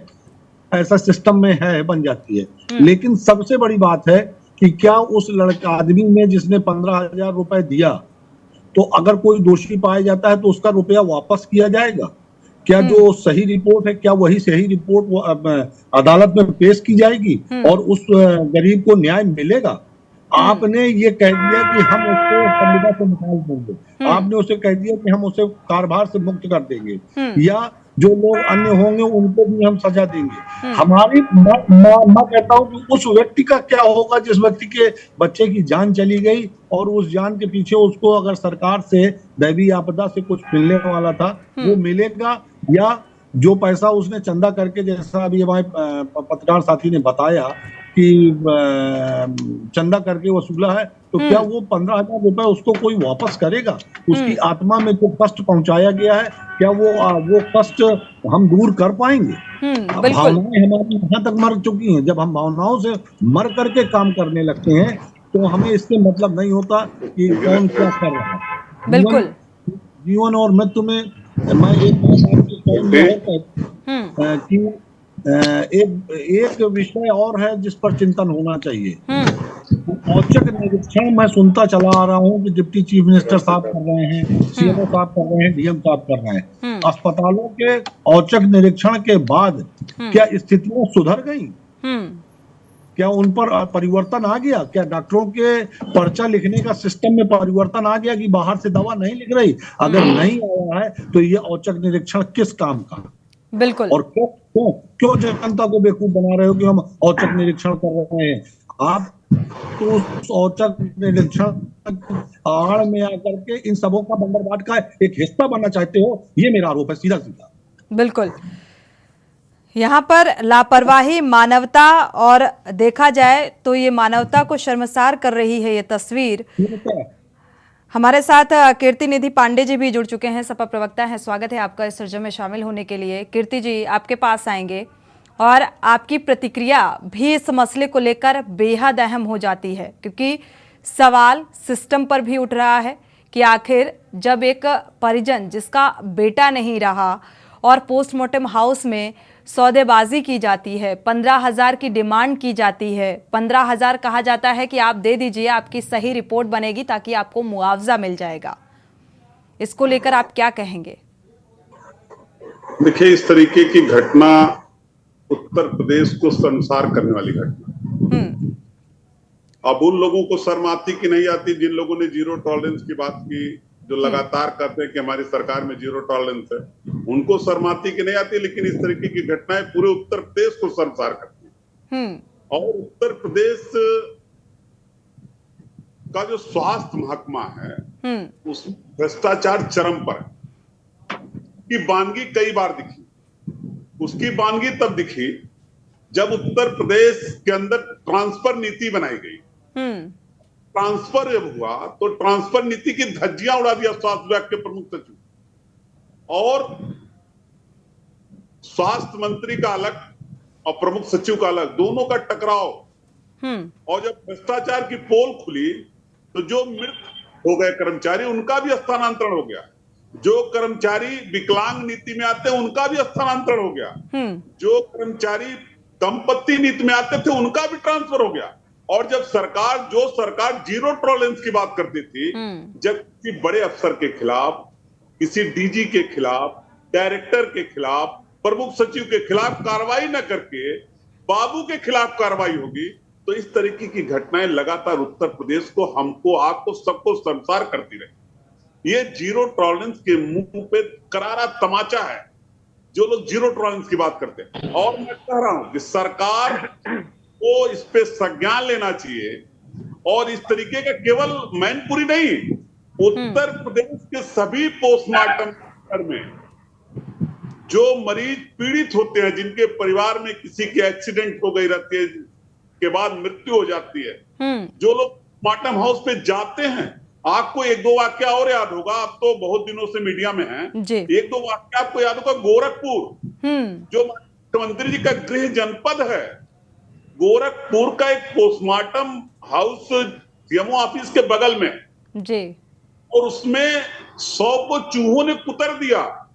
ऐसा सिस्टम में है, बन जाती है। लेकिन सबसे बड़ी बात है कि क्या उस लड़का आदमी ने जिसने 15,000 रुपए दिया, तो अगर कोई दोषी पाया जाता है तो उसका रुपया वापस किया जाएगा? क्या जो सही रिपोर्ट है, क्या वही सही रिपोर्ट अदालत में पेश की जाएगी और उस गरीब को न्याय मिलेगा? आपने ये कह दिया कि हम उसको संविदा से निकाल देंगे, आपने उसे कह दिया कि हम उसे कार्यभार से मुक्त कर देंगे, या जो लोग अन्य होंगे उनको भी हम सजा देंगे। हमारी मैं कहता हूँ कि उस व्यक्ति का क्या होगा जिस व्यक्ति के बच्चे की जान चली गई और उस जान के पीछे उसको अगर सरकार से दैवीय आपदा से कुछ मिलने वाला था वो मिलेगा, या जो पैसा उसने चंदा करके, जैसा अभी हमारे पत्रकार साथी ने बताया कि चंदा करके वसूला है, तो क्या वो 15,000 रुपए उसको कोई वापस करेगा? उसकी आत्मा में जो कष्ट पहुंचाया गया है, क्या वो कष्ट हम दूर कर पाएंगे? भावनाएं हमारी यहाँ तक मर चुकी हैं। जब हम भावनाओं से मर करके काम करने लगते हैं तो हमें इससे मतलब नहीं होता कि कौन क्या कर रहा है। बिल्कुल, जीवन और मृत्यु में मैं एक बात कि एक विषय और है जिस पर चिंतन होना चाहिए। औचक निरीक्षण मैं सुनता चला आ रहा हूँ कि डिप्टी चीफ मिनिस्टर साहब कर रहे हैं, सीएमओ साहब कर रहे हैं, डीएम साहब कर रहे हैं। अस्पतालों के औचक निरीक्षण के बाद क्या स्थितियां सुधर गई? क्या उन पर परिवर्तन आ गया? क्या डॉक्टरों के पर्चा लिखने का सिस्टम में परिवर्तन आ गया कि बाहर से दवा नहीं लिख रही? अगर नहीं आया है तो ये औचक निरीक्षण किस काम का? बिल्कुल। और क्यों जनता को बेवकूफ बना रहे हो कि हम औचक निरीक्षण कर रहे हैं? आप तो उस औचक निरीक्षण आड़ में आकर के इन सबों का बंदरबाट का एक हिस्सा बनना चाहते हो, ये मेरा आरोप है सीधा सीधा। बिल्कुल, यहाँ पर लापरवाही, मानवता, और देखा जाए तो ये मानवता को शर्मसार कर रही है ये तस्वीर। हमारे साथ कीर्ति निधि पांडे जी भी जुड़ चुके हैं, सपा प्रवक्ता हैं। स्वागत है आपका इस चर्चा में शामिल होने के लिए। कीर्ति जी, आपके पास आएंगे और आपकी प्रतिक्रिया भी इस मसले को लेकर बेहद अहम हो जाती है, क्योंकि सवाल सिस्टम पर भी उठ रहा है कि आखिर जब एक परिजन जिसका बेटा नहीं रहा और पोस्टमार्टम हाउस में सौदेबाजी की जाती है, 15,000 की डिमांड की जाती है, 15,000 कहा जाता है कि आप दे दीजिए, आपकी सही रिपोर्ट बनेगी ताकि आपको मुआवजा मिल जाएगा, इसको लेकर आप क्या कहेंगे? देखिए, इस तरीके की घटना उत्तर प्रदेश को शर्मसार करने वाली घटना। अब उन लोगों को शर्म आती कि नहीं आती जिन लोगों ने जीरो टॉलरेंस की बात की, जो लगातार कहते हैं कि हमारी सरकार में जीरो टॉलरेंस है, उनको शर्म आती कि नहीं आती? लेकिन इस तरीके की घटनाएं पूरे उत्तर प्रदेश को शर्मसार करती है। और उत्तर प्रदेश का जो स्वास्थ्य महकमा है उस भ्रष्टाचार चरम पर है। की वानगी कई बार दिखी, उसकी वानगी तब दिखी जब उत्तर प्रदेश के अंदर ट्रांसफर नीति बनाई गई। ट्रांसफर जब हुआ तो ट्रांसफर नीति की धज्जियां उड़ा दिया स्वास्थ्य विभाग के प्रमुख सचिव, और स्वास्थ्य मंत्री का अलग और प्रमुख सचिव का अलग, दोनों का टकराव। और जब भ्रष्टाचार की पोल खुली तो जो मृत हो गए कर्मचारी उनका भी स्थानांतरण हो गया, जो कर्मचारी विकलांग नीति में आते हैं उनका भी स्थानांतरण हो गया, जो कर्मचारी दंपत्ति नीति में आते थे उनका भी ट्रांसफर हो गया। और जब सरकार जीरो टॉलरेंस की बात करती थी, जब किसी बड़े अफसर के खिलाफ, किसी डीजी के खिलाफ, डायरेक्टर के खिलाफ, प्रमुख सचिव के खिलाफ कार्रवाई न करके बाबू के खिलाफ कार्रवाई होगी, तो इस तरीके की घटनाएं लगातार उत्तर प्रदेश को, हमको, आपको, सबको शर्मसार करती रही। ये जीरो टॉलरेंस के मुंह पे करारा तमाचा है जो लोग जीरो टॉलरेंस की बात करते हैं। और मैं कह रहा हूं कि सरकार को इस पे संज्ञान लेना चाहिए और इस तरीके का केवल मैनपुरी नहीं, उत्तर प्रदेश के सभी पोस्टमार्टम सेंटर में जो मरीज पीड़ित होते हैं, जिनके परिवार में किसी के एक्सीडेंट हो गई रहती है, के बाद मृत्यु हो जाती है, जो लोग पोस्टमार्टम हाउस पे जाते हैं, आपको एक दो वाक्य और याद होगा, आप तो बहुत दिनों से मीडिया में हैं, एक दो वाक्य आपको याद होगा। गोरखपुर जो मुख्यमंत्री जी का गृह जनपद है, गोरखपुर का एक पोस्टमार्टम हाउस सीएमओ ऑफिस के बगल में जी, और उसमें 100 को चूहों ने कुतर दिया,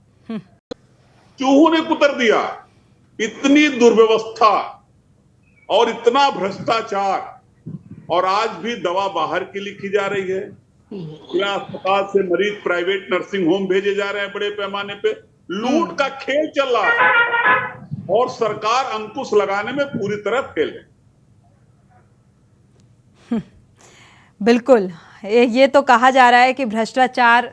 चूहों ने कुतर दिया। इतनी दुर्व्यवस्था और इतना भ्रष्टाचार, और आज भी दवा बाहर की लिखी जा रही है। खुला अस्पताल से मरीज प्राइवेट नर्सिंग होम भेजे जा रहे हैं, बड़े पैमाने पे लूट का खेल चल रहा है और सरकार अंकुश लगाने में पूरी तरह फेल है। बिल्कुल, ये तो कहा जा रहा है कि भ्रष्टाचार,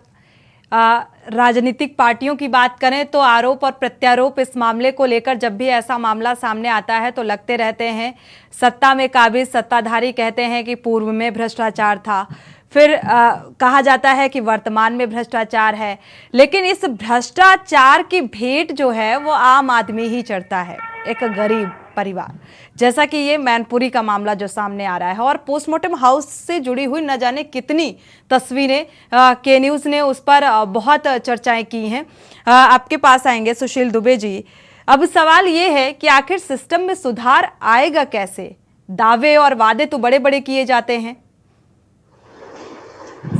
राजनीतिक पार्टियों की बात करें तो आरोप और प्रत्यारोप इस मामले को लेकर जब भी ऐसा मामला सामने आता है तो लगते रहते हैं। सत्ता में काबिज सत्ताधारी कहते हैं कि पूर्व में भ्रष्टाचार था, फिर कहा जाता है कि वर्तमान में भ्रष्टाचार है, लेकिन इस भ्रष्टाचार की भेंट जो है वो आम आदमी ही चढ़ता है, एक गरीब परिवार। जैसा कि ये मैनपुरी का मामला जो सामने आ रहा है और पोस्टमार्टम हाउस से जुड़ी हुई न जाने कितनी तस्वीरें के न्यूज़ ने उस पर बहुत चर्चाएं की हैं। आपके पास आएंगे सुशील दुबे जी। अब सवाल ये है कि आखिर सिस्टम में सुधार आएगा कैसे? दावे और वादे तो बड़े बड़े किए जाते हैं,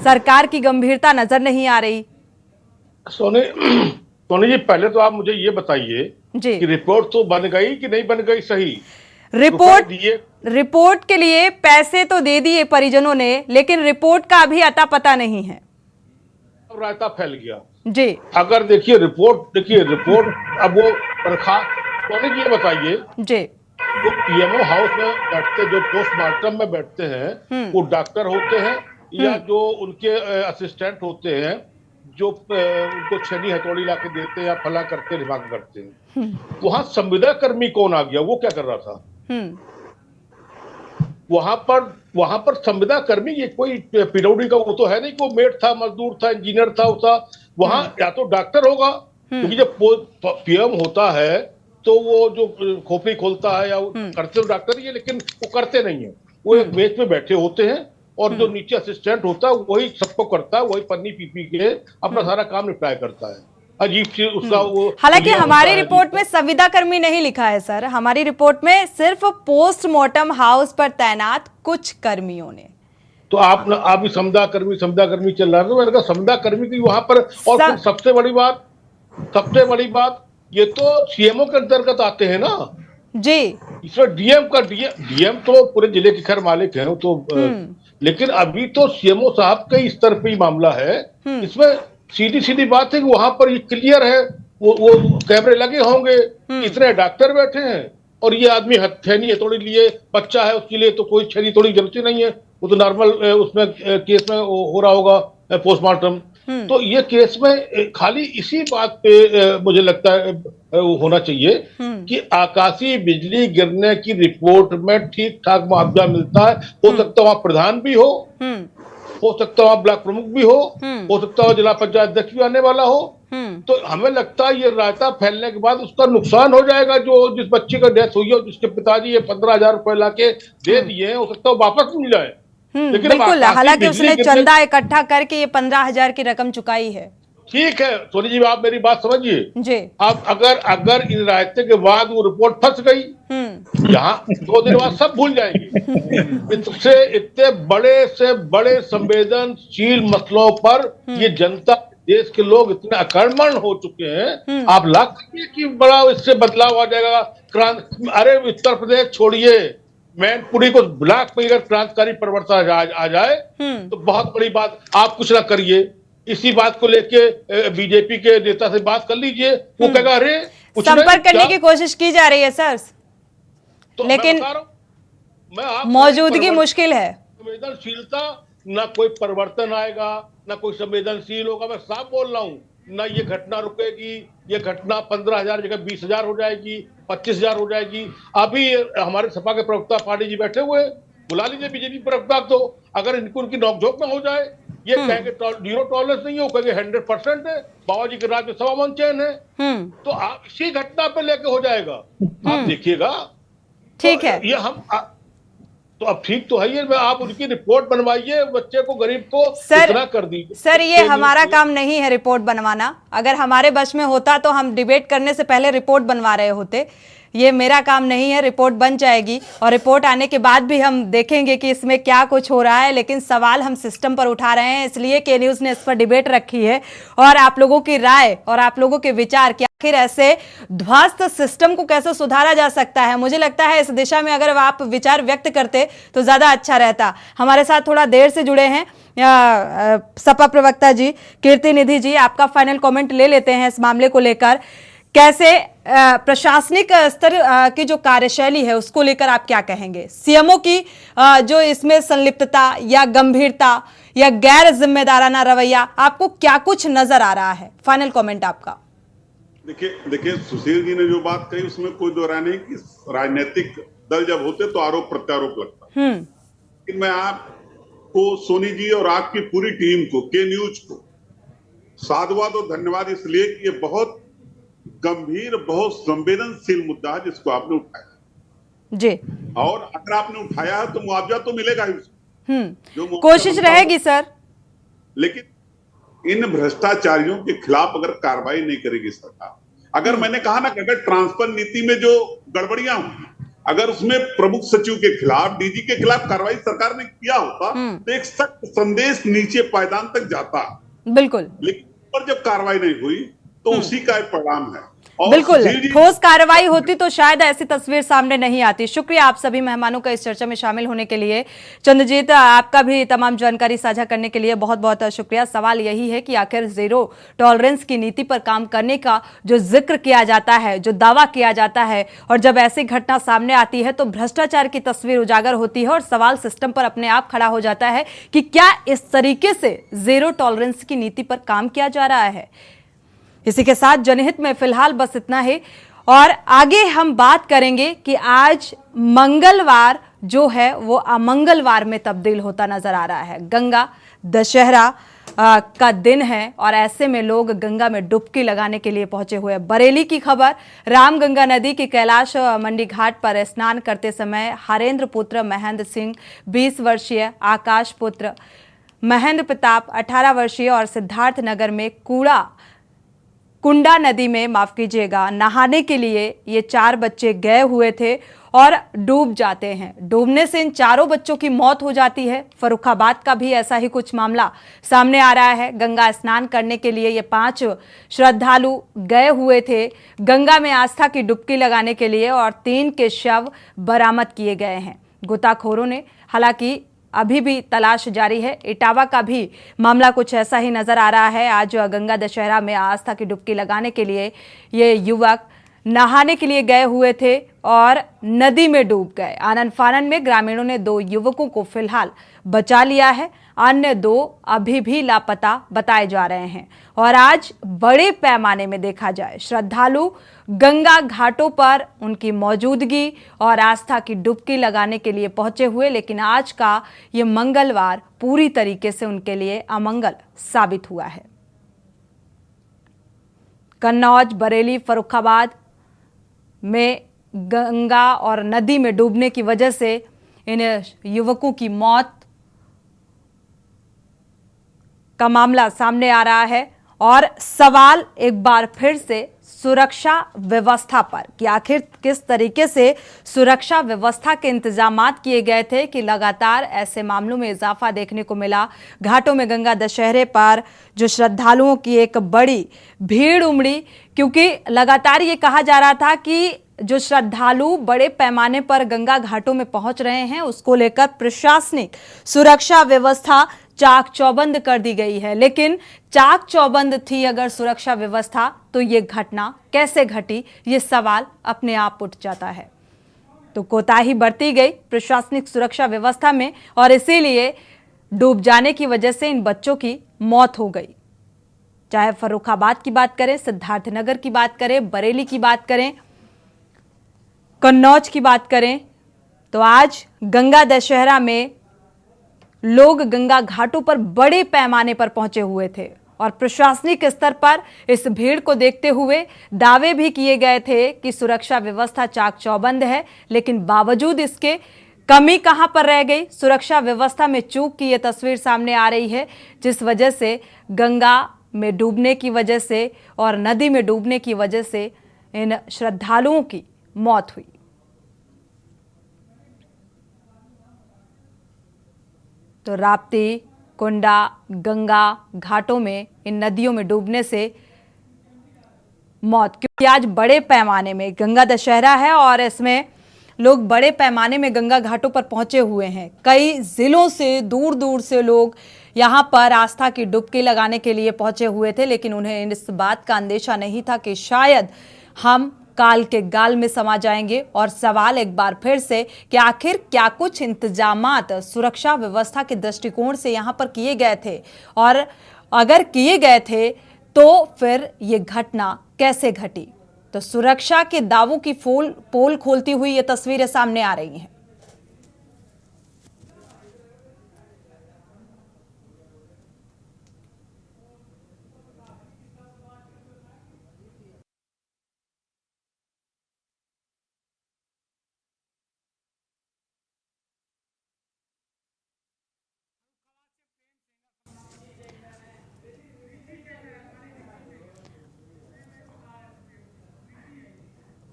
सरकार की गंभीरता नजर नहीं आ रही। सोनी जी, पहले तो आप मुझे ये बताइए कि रिपोर्ट तो बन गई कि नहीं बन गई? सही रिपोर्ट के लिए पैसे तो दे दिए परिजनों ने, लेकिन रिपोर्ट का अभी अता पता नहीं है। अब रायता फैल गया जी। अगर देखिए रिपोर्ट अब वो सोनी जी ये बताइए जी, जो पीएमओ हाउस में बैठते, जो पोस्टमार्टम में बैठते हैं, वो डॉक्टर होते हैं या जो उनके असिस्टेंट होते हैं, जो उनको छेनी हथौड़ी ला के देते हैं या फला करते दिमाग करते हैं? वहां संविदा कर्मी कौन आ गया? वो क्या कर रहा था वहां पर संविदा कर्मी? ये कोई पीडब्ल्यूडी का वो तो है नहीं, कोई मेट था, मजदूर था, इंजीनियर था, वहां या तो डॉक्टर होगा, क्योंकि जब पीएम होता है तो वो जो खोपड़ी खोलता है या करते तो डॉक्टर ही है, लेकिन वो करते नहीं है। वो एक मेज में बैठे होते हैं और जो नीचे असिस्टेंट होता है वही सबको करता है, वही पन्नी पी के अपना सारा काम निपटाया करता है। अजीब चीज उसका वो। हालांकि हमारी रिपोर्ट में संविदा कर्मी नहीं लिखा है सर, हमारी रिपोर्ट में सिर्फ पोस्टमार्टम हाउस पर तैनात कुछ कर्मियों ने। तो आप भी संविदा कर्मी चल रहा है, तो मैंने कहा संविदा कर्मी की वहां पर। और सबसे बड़ी बात ये तो सीएमओ के अंतर्गत आते हैं ना जी। इसमें डीएम तो पूरे जिले के खैर मालिक है तो, लेकिन अभी तो सीएमओ साहब के स्तर पे ही मामला है। इसमें सीधी बात है कि वहां पर ये क्लियर है, वो कैमरे लगे होंगे, इतने डॉक्टर बैठे हैं और ये आदमी छेनी हथौड़ी लिए, बच्चा है उसके लिए तो कोई छेनी थोड़ी जरूरत नहीं है, वो तो नॉर्मल उसमें केस में हो रहा होगा पोस्टमार्टम। तो ये केस में खाली इसी बात पे मुझे लगता है होना चाहिए कि आकाशीय बिजली गिरने की रिपोर्ट में ठीक ठाक मुआवजा मिलता है। हो सकता है वहां प्रधान भी हो सकता है वहां ब्लॉक प्रमुख भी हो सकता है जिला पंचायत अध्यक्ष भी आने वाला हो। तो हमें लगता है ये रायता फैलने के बाद उसका नुकसान हो जाएगा। जो जिस बच्चे का डेथ हुई है, जिसके पिताजी ये 15,000 रुपए लाके दे दिए हैं, हो सकता है वापस मिल जाए। लेकिन बिल्कुल, हालांकि उसने चंदा इकट्ठा करके ये 15,000 की रकम चुकाई है। ठीक है सोनी जी, आप मेरी बात समझिए जी। अब अगर इन रायते के बाद वो रिपोर्ट फंस गई, यहाँ 2 दिन बाद सब भूल जाएंगे। इससे इतने बड़े से बड़े संवेदनशील मसलों पर ये जनता, देश के लोग इतने अकर्मण हो चुके हैं। आप लाख कि बड़ा इससे बदलाव आ जाएगा। अरे उत्तर प्रदेश छोड़िए, मैनपुरी को ब्लॉक में अगर क्रांतिकारी परिवर्तन आ जाए तो बहुत बड़ी बात। आप कुछ ना करिए, इसी बात को लेके बीजेपी के नेता से बात कर लीजिए, वो कहेगा अरे संपर्क करने की कोशिश की जा रही है सर, तो लेकिन मैं मौजूदगी मुश्किल है। संवेदनशीलता, ना कोई परिवर्तन आएगा, ना कोई संवेदनशील होगा। मैं साफ बोल रहा हूँ, ना ये घटना रुकेगी। ये घटना 15,000 जगह 20,000 हो जाएगी, 25,000 हो जाएगी। अभी हमारे सपा के प्रवक्ता पांडे जी बैठे हुए, बुला लीजिए बीजेपी प्रवक्ता। तो अगर इनको उनकी नोकझोंक ना हो जाए, ये कहेंगे जीरो टॉलरेंस नहीं हो, कहेंगे 100% है। बाबा जी के राज में 1.25 मन चैन है। तो आप इसी घटना पे लेके हो जाएगा, आप देखिएगा। ठीक है, ये हम तो अब ठीक तो है ये, आप उनकी रिपोर्ट बनवाइए, बच्चे को, गरीब को इतना कर दीजिए। सर ये हमारा काम नहीं है रिपोर्ट बनवाना। अगर हमारे बस में होता तो हम डिबेट करने से पहले रिपोर्ट बनवा रहे होते। ये मेरा काम नहीं है। रिपोर्ट बन जाएगी और रिपोर्ट आने के बाद भी हम देखेंगे कि इसमें क्या कुछ हो रहा है, लेकिन सवाल हम सिस्टम पर उठा रहे हैं, इसलिए के न्यूज़ ने इस पर डिबेट रखी है। और आप लोगों की राय और आप लोगों के विचार कि आखिर ऐसे ध्वस्त सिस्टम को कैसे सुधारा जा सकता है, मुझे लगता है इस दिशा में अगर आप विचार व्यक्त करते तो ज़्यादा अच्छा रहता। हमारे साथ थोड़ा देर से जुड़े हैं सपा प्रवक्ता जी, कीर्ति निधि जी, आपका फाइनल कमेंट ले लेते हैं इस मामले को लेकर। कैसे प्रशासनिक स्तर की जो कार्यशैली है उसको लेकर आप क्या कहेंगे? सीएमओ की जो इसमें संलिप्तता या गंभीरता या गैर जिम्मेदाराना रवैया, आपको क्या कुछ नजर आ रहा है? फाइनल कमेंट आपका। देखिए सुशील जी ने जो बात कही उसमें कोई दो राय नहीं कि राजनीतिक दल जब होते तो आरोप प्रत्यारोप लगता है। लेकिन मैं आपको, सोनी जी और आपकी पूरी टीम को, के न्यूज को साधुवाद और धन्यवाद इसलिए कि ये बहुत गंभीर, बहुत संवेदनशील मुद्दा है जिसको आपने उठाया जी। और अगर आपने उठाया है तो मुआवजा तो मिलेगा ही उसको। कोशिश रहेगी सर। लेकिन इन भ्रष्टाचारियों के खिलाफ अगर कार्रवाई नहीं करेगी सरकार, अगर मैंने कहा ना कि अगर ट्रांसफर नीति में जो गड़बड़ियां हुई, अगर उसमें प्रमुख सचिव के खिलाफ, डीजी के खिलाफ कार्रवाई सरकार ने किया होता तो एक सख्त संदेश नीचे पायदान तक जाता। बिल्कुल। लेकिन पर जब कार्रवाई नहीं हुई तो उसी का एक परिणाम है। बिल्कुल, ठोस कार्रवाई होती तो शायद ऐसी तस्वीर सामने नहीं आती। शुक्रिया आप सभी मेहमानों का इस चर्चा में शामिल होने के लिए। चंद्रजीत, आपका भी तमाम जानकारी साझा करने के लिए बहुत बहुत शुक्रिया। सवाल यही है कि आखिर जीरो टॉलरेंस की नीति पर काम करने का जो जिक्र किया जाता है, जो दावा किया जाता है, और जब ऐसी घटना सामने आती है तो भ्रष्टाचार की तस्वीर उजागर होती है और सवाल सिस्टम पर अपने आप खड़ा हो जाता है कि क्या इस तरीके से जीरो टॉलरेंस की नीति पर काम किया जा रहा है। इसी के साथ जनहित में फिलहाल बस इतना ही, और आगे हम बात करेंगे कि आज मंगलवार जो है वो अमंगलवार में तब्दील होता नजर आ रहा है। गंगा दशहरा का दिन है और ऐसे में लोग गंगा में डुबकी लगाने के लिए पहुंचे हुए हैं। बरेली की खबर, रामगंगा नदी की कैलाश मंडी घाट पर स्नान करते समय हरेंद्र पुत्र महेंद्र सिंह 20 वर्षीय, आकाश पुत्र महेंद्र प्रताप 18 वर्षीय और सिद्धार्थ नगर में कुंडा नदी में, माफ कीजिएगा, नहाने के लिए ये 4 बच्चे गए हुए थे और डूब जाते हैं। डूबने से इन चारों बच्चों की मौत हो जाती है। फर्रुखाबाद का भी ऐसा ही कुछ मामला सामने आ रहा है। गंगा स्नान करने के लिए ये 5 श्रद्धालु गए हुए थे गंगा में आस्था की डुबकी लगाने के लिए और 3 के शव बरामद किए गए हैं गोताखोरों ने। हालांकि अभी भी तलाश जारी है। इटावा का भी मामला कुछ ऐसा ही नजर आ रहा है। आज गंगा दशहरा में आस्था की डुबकी लगाने के लिए ये युवक नहाने के लिए गए हुए थे और नदी में डूब गए। आनन फानन में ग्रामीणों ने 2 युवकों को फिलहाल बचा लिया है, अन्य 2 अभी भी लापता बताए जा रहे हैं। और आज बड़े पैमाने में देखा जाए श्रद्धालु गंगा घाटों पर उनकी मौजूदगी और आस्था की डुबकी लगाने के लिए पहुंचे हुए, लेकिन आज का ये मंगलवार पूरी तरीके से उनके लिए अमंगल साबित हुआ है। कन्नौज, बरेली, फर्रुखाबाद में गंगा और नदी में डूबने की वजह से इन युवकों की मौत का मामला सामने आ रहा है और सवाल एक बार फिर से सुरक्षा व्यवस्था पर कि आखिर किस तरीके से सुरक्षा व्यवस्था के इंतजामात किए गए थे कि लगातार ऐसे मामलों में इजाफा देखने को मिला। घाटों में गंगा दशहरे पर जो श्रद्धालुओं की एक बड़ी भीड़ उमड़ी, क्योंकि लगातार ये कहा जा रहा था कि जो श्रद्धालु बड़े पैमाने पर गंगा घाटों में पहुंच रहे हैं उसको लेकर प्रशासनिक सुरक्षा व्यवस्था चाक चौबंद कर दी गई है। लेकिन चाक चौबंद थी अगर सुरक्षा व्यवस्था तो ये घटना कैसे घटी, ये सवाल अपने आप उठ जाता है। तो कोताही बरती गई प्रशासनिक सुरक्षा व्यवस्था में और इसीलिए डूब जाने की वजह से इन बच्चों की मौत हो गई। चाहे फर्रुखाबाद की बात करें, सिद्धार्थनगर की बात करें, बरेली की बात करें, कन्नौज की बात करें, तो आज गंगा दशहरा में लोग गंगा घाटों पर बड़े पैमाने पर पहुंचे हुए थे और प्रशासनिक स्तर पर इस भीड़ को देखते हुए दावे भी किए गए थे कि सुरक्षा व्यवस्था चाक चौबंद है। लेकिन बावजूद इसके कमी कहां पर रह गई, सुरक्षा व्यवस्था में चूक की यह तस्वीर सामने आ रही है, जिस वजह से गंगा में डूबने की वजह से और नदी में डूबने की वजह से इन श्रद्धालुओं की मौत हुई। तो राप्ती, कुंडा, गंगा घाटों में इन नदियों में डूबने से मौत, क्योंकि आज बड़े पैमाने में गंगा दशहरा है और इसमें लोग बड़े पैमाने में गंगा घाटों पर पहुंचे हुए हैं। कई जिलों से दूर दूर से लोग यहां पर आस्था की डुबकी लगाने के लिए पहुंचे हुए थे, लेकिन उन्हें इस बात का अंदेशा नहीं था कि शायद हम काल के गाल में समा जाएंगे। और सवाल एक बार फिर से कि आखिर क्या कुछ इंतजामात सुरक्षा व्यवस्था के दृष्टिकोण से यहां पर किए गए थे, और अगर किए गए थे तो फिर ये घटना कैसे घटी। तो सुरक्षा के दावों की पोल खोलती हुई ये तस्वीरें सामने आ रही हैं।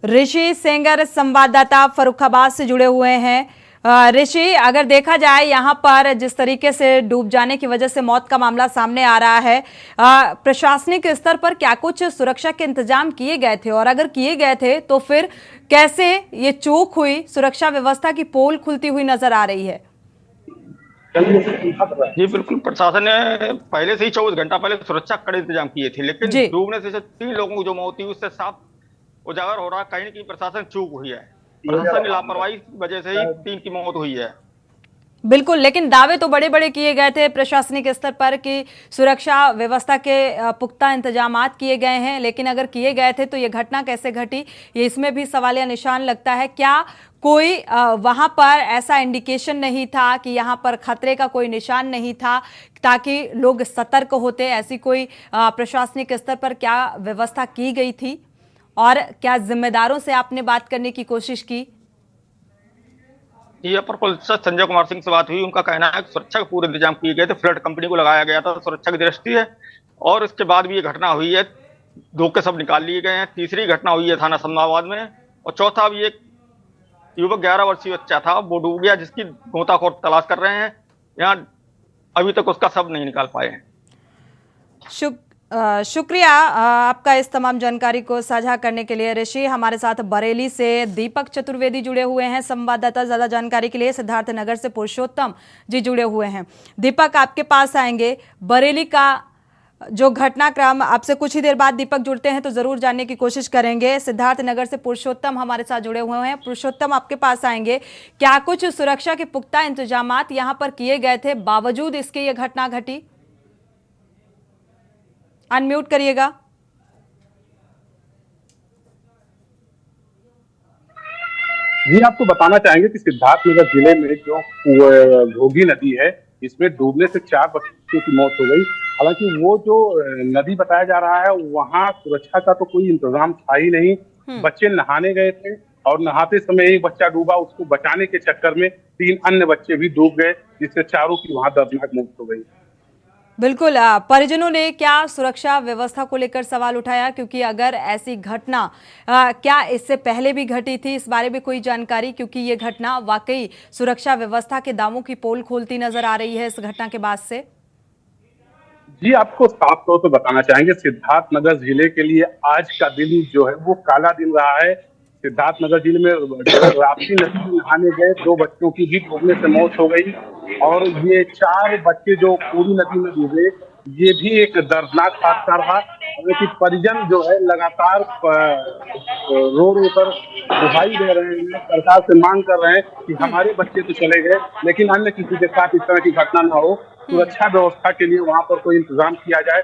ऋषि सेंगर संवाददाता फर्रुखाबाद से जुड़े हुए हैं। ऋषि, अगर देखा जाए यहाँ पर जिस तरीके से डूब जाने की वजह से मौत का मामला सामने आ रहा है, प्रशासनिक स्तर पर क्या कुछ सुरक्षा के इंतजाम किए गए थे, और अगर किए गए थे तो फिर कैसे ये चूक हुई, सुरक्षा व्यवस्था की पोल खुलती हुई नजर आ रही है? जी बिल्कुल, प्रशासन ने पहले से ही 24 घंटा पहले सुरक्षा कड़े इंतजाम किए थे, लेकिन डूबने से 3 लोगों की जो मौत हुई उससे साफ उजागर हो रहा, कहीं न कहीं प्रशासन चूक हुई है। प्रशासन की लापरवाही की वजह से ही 3 की मौत हुई है। बिल्कुल, लेकिन दावे तो बड़े बड़े किए गए थे प्रशासनिक स्तर पर कि सुरक्षा व्यवस्था के पुख्ता इंतजामात किए गए हैं, लेकिन अगर किए गए थे तो ये घटना कैसे घटी, ये इसमें भी सवालिया निशान लगता है। क्या कोई वहां पर ऐसा इंडिकेशन नहीं था कि यहाँ पर खतरे का कोई निशान नहीं था ताकि लोग सतर्क होते? ऐसी कोई प्रशासनिक स्तर पर क्या व्यवस्था की गई थी, और क्या जिम्मेदारों से आपने बात करने की कोशिश की? ये अपर पुलिस संजय कुमार सिंह से बात हुई, उनका कहना है कि सुरक्षा के पूरे इंतजाम किए गए थे, फ्लड कंपनी को लगाया गया था सुरक्षा की दृष्टि है, और इसके बाद भी ये घटना हुई है। 2 के सब निकाल लिए गए हैं, तीसरी घटना हुई है थाना समनाबाद में, और चौथा भी एक युवक 11 वर्षीय बच्चा था, वो डूब गया, जिसकी गोताखोर तलाश कर रहे हैं। यहाँ अभी तक उसका शव नहीं निकाल पाए हैं। शुक्रिया आपका इस तमाम जानकारी को साझा करने के लिए ऋषि। हमारे साथ बरेली से दीपक चतुर्वेदी जुड़े हुए हैं संवाददाता। ज्यादा जानकारी के लिए सिद्धार्थनगर से पुरुषोत्तम जी जुड़े हुए हैं। दीपक, आपके पास आएंगे। बरेली का जो घटनाक्रम, आपसे कुछ ही देर बाद दीपक जुड़ते हैं तो जरूर जानने की कोशिश करेंगे। सिद्धार्थनगर से पुरुषोत्तम हमारे साथ जुड़े हुए हैं। पुरुषोत्तम, आपके पास आएंगे। क्या कुछ सुरक्षा के पुख्ता इंतजामात यहाँ पर किए गए थे, बावजूद इसके ये घटना घटी? अनम्यूट करिएगा। जी, आपको बताना चाहेंगे कि सिद्धार्थनगर जिले में जो घोघी नदी है, इसमें डूबने से 4 बच्चों की मौत हो गई। हालांकि वो जो नदी बताया जा रहा है, वहां सुरक्षा का तो कोई इंतजाम था ही नहीं। बच्चे नहाने गए थे और नहाते समय एक बच्चा डूबा, उसको बचाने के चक्कर में 3 अन्य बच्चे भी डूब गए, जिससे चारों की वहां दर्दनाक मौत हो गई। बिल्कुल, परिजनों ने क्या सुरक्षा व्यवस्था को लेकर सवाल उठाया, क्योंकि अगर ऐसी घटना क्या इससे पहले भी घटी थी, इस बारे में कोई जानकारी, क्योंकि ये घटना वाकई सुरक्षा व्यवस्था के दावों की पोल खोलती नजर आ रही है इस घटना के बाद से। जी, आपको साफ तौर पर बताना चाहेंगे, सिद्धार्थनगर जिले के लिए आज का दिन जो है वो काला दिन रहा है। सिद्धार्थनगर जिले में राप्ती नदी में नहाने गए 2 बच्चों की भी डूबने से मौत हो गई और ये 4 बच्चे जो पूरी नदी में डूबे, ये भी एक दर्दनाक हादसा रहा। कि परिजन जो है लगातार रो रो कर दुहाई दे रहे हैं, सरकार से मांग कर रहे हैं कि हमारे बच्चे तो चले गए लेकिन अन्य किसी के साथ इस तरह की घटना ना हो, सुरक्षा व्यवस्था के लिए वहां पर कोई इंतजाम किया जाए।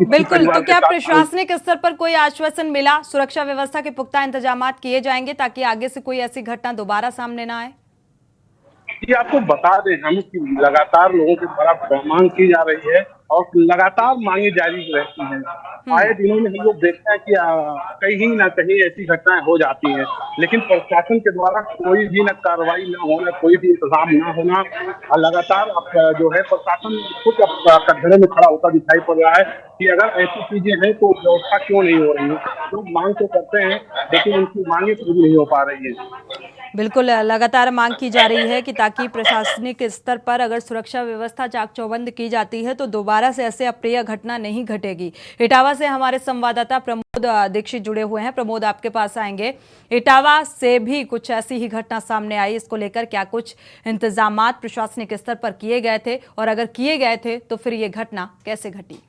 बिल्कुल, तो क्या प्रशासनिक स्तर पर कोई आश्वासन मिला, सुरक्षा व्यवस्था के पुख्ता इंतजाम किए जाएंगे ताकि आगे से कोई ऐसी घटना दोबारा सामने ना आए? ये आपको बता दें हम कि लगातार लोगों के द्वारा मांग की जा रही है और लगातार मांगे जारी रहती हैं। आए दिनों में हम लोग देखते हैं कि कहीं ना कहीं ऐसी घटनाएं हो जाती हैं, लेकिन प्रशासन के द्वारा कोई भी न कार्रवाई न होना, कोई भी इंतजाम न होना, लगातार जो है प्रशासन खुद कटघरे में खड़ा होता दिखाई पड़ रहा है कि अगर ऐसी चीजें हैं तो व्यवस्था क्यों नहीं हो रही है। लोग मांग तो करते हैं लेकिन उनकी मांगे पूरी नहीं हो पा रही है। बिल्कुल, लगातार मांग की जा रही है कि ताकि प्रशासनिक स्तर पर अगर सुरक्षा व्यवस्था चाक चौबंद की जाती है तो दोबारा से ऐसे अप्रिय घटना नहीं घटेगी। इटावा से हमारे संवाददाता प्रमोद दीक्षित जुड़े हुए हैं। प्रमोद, आपके पास आएंगे। इटावा से भी कुछ ऐसी ही घटना सामने आई, इसको लेकर क्या कुछ इंतजामात प्रशासनिक स्तर पर किए गए थे और अगर किए गए थे तो फिर ये घटना कैसे घटी?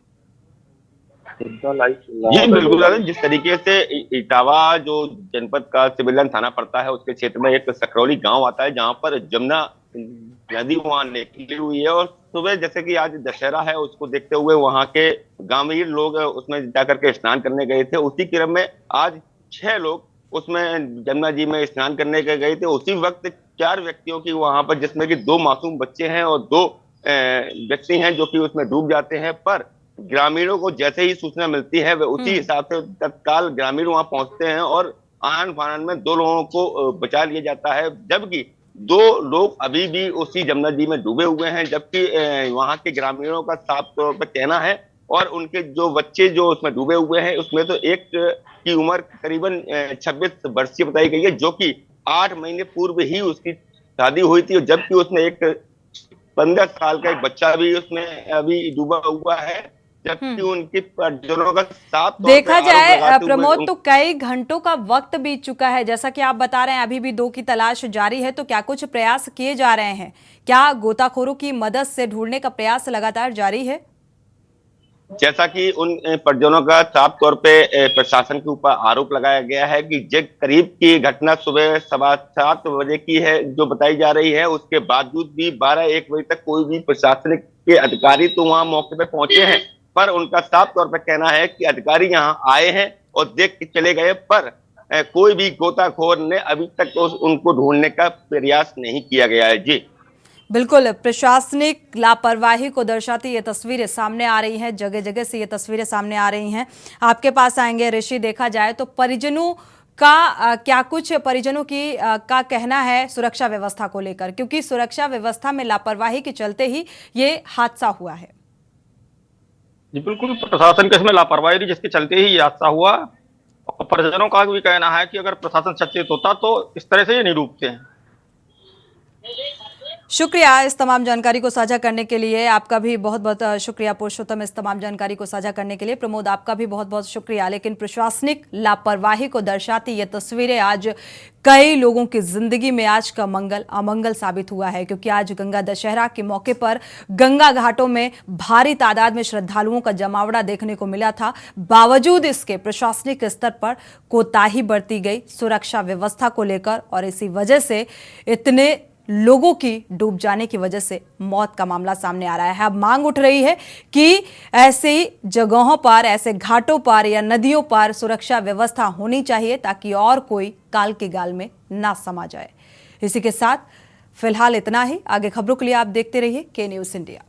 जी बिल्कुल, जिस तरीके से इटावा जो जनपद का सिविलियन थाना पड़ता है उसके क्षेत्र में एक सकरौली गांव आता है जहां पर जमुना नदी वहां निकली हुई है और सुबह जैसे कि आज दशहरा है उसको देखते हुए वहां के ग्रामीण लोग उसमें जाकर के स्नान करने गए थे। उसी क्रम में आज 6 लोग उसमें जमुना जी में स्नान करने के गए थे। उसी वक्त 4 व्यक्तियों की वहां पर, जिसमें कि 2 मासूम बच्चे हैं और 2 व्यक्ति हैं जो कि उसमें डूब जाते हैं। पर ग्रामीणों को जैसे ही सूचना मिलती है वे उसी हिसाब से तत्काल ग्रामीण वहां पहुंचते हैं और आन फानन में 2 लोगों को बचा लिया जाता है, जबकि 2 लोग अभी भी उसी जमुना जी में डूबे हुए हैं। जबकि वहां के ग्रामीणों का साफ तौर पर कहना है और उनके जो बच्चे जो उसमें डूबे हुए हैं उसमें तो एक की उम्र करीबन 26 वर्षीय बताई गई है, जो कि 8 महीने पूर्व ही उसकी शादी हुई थी, जबकि उसमें एक 15 साल का एक बच्चा भी उसमें अभी डूबा हुआ है। जबकि उनके परिजनों का साथ देखा जाए प्रमोद तो कई घंटों का वक्त बीत चुका है, जैसा कि आप बता रहे हैं अभी भी 2 की तलाश जारी है, तो क्या कुछ प्रयास किए जा रहे हैं? क्या गोताखोरों की मदद से ढूंढने का प्रयास लगातार जारी है? जैसा कि उन परिजनों का साफ तौर पे प्रशासन के ऊपर आरोप लगाया गया है कि जो करीब की घटना सुबह 7:15 बजे की है जो बताई जा रही है, उसके बावजूद भी 12-1 बजे तक कोई भी प्रशासनिक के अधिकारी तो वहां मौके पे पहुंचे हैं, पर उनका साफ तौर पर कहना है कि अधिकारी यहां आए हैं और देख के चले गए, पर कोई भी गोताखोर ने अभी तक उनको ढूंढने का प्रयास नहीं किया गया है। जी बिल्कुल, प्रशासनिक लापरवाही को दर्शाती ये तस्वीरें सामने आ रही हैं, जगह जगह से ये तस्वीरें सामने आ रही हैं। आपके पास आएंगे ऋषि। देखा जाए तो परिजनों का क्या कुछ परिजनों की का कहना है सुरक्षा व्यवस्था को लेकर, क्योंकि सुरक्षा व्यवस्था में लापरवाही के चलते ही ये हादसा हुआ है। जी बिल्कुल, प्रशासन के इसमें लापरवाही जिसके चलते ही ये हादसा हुआ और परिजनों का भी कहना है कि अगर प्रशासन सचेत होता तो इस तरह से ये नहीं डूबते हैं। शुक्रिया इस तमाम जानकारी को साझा करने के लिए। आपका भी बहुत बहुत शुक्रिया पुरुषोत्तम, इस तमाम जानकारी को साझा करने के लिए। प्रमोद, आपका भी बहुत बहुत शुक्रिया। लेकिन प्रशासनिक लापरवाही को दर्शाती ये तस्वीरें आज कई लोगों की जिंदगी में आज का मंगल अमंगल साबित हुआ है, क्योंकि आज गंगा दशहरा के मौके पर गंगा घाटों में भारी तादाद में श्रद्धालुओं का जमावड़ा देखने को मिला था। बावजूद इसके प्रशासनिक स्तर पर कोताही बरती गई सुरक्षा व्यवस्था को लेकर और इसी वजह से इतने लोगों की डूब जाने की वजह से मौत का मामला सामने आ रहा है। अब मांग उठ रही है कि ऐसी जगहों पर, ऐसे घाटों पर या नदियों पर सुरक्षा व्यवस्था होनी चाहिए ताकि और कोई काल के गाल में ना समा जाए। इसी के साथ फिलहाल इतना ही। आगे खबरों के लिए आप देखते रहिए के न्यूज़ इंडिया।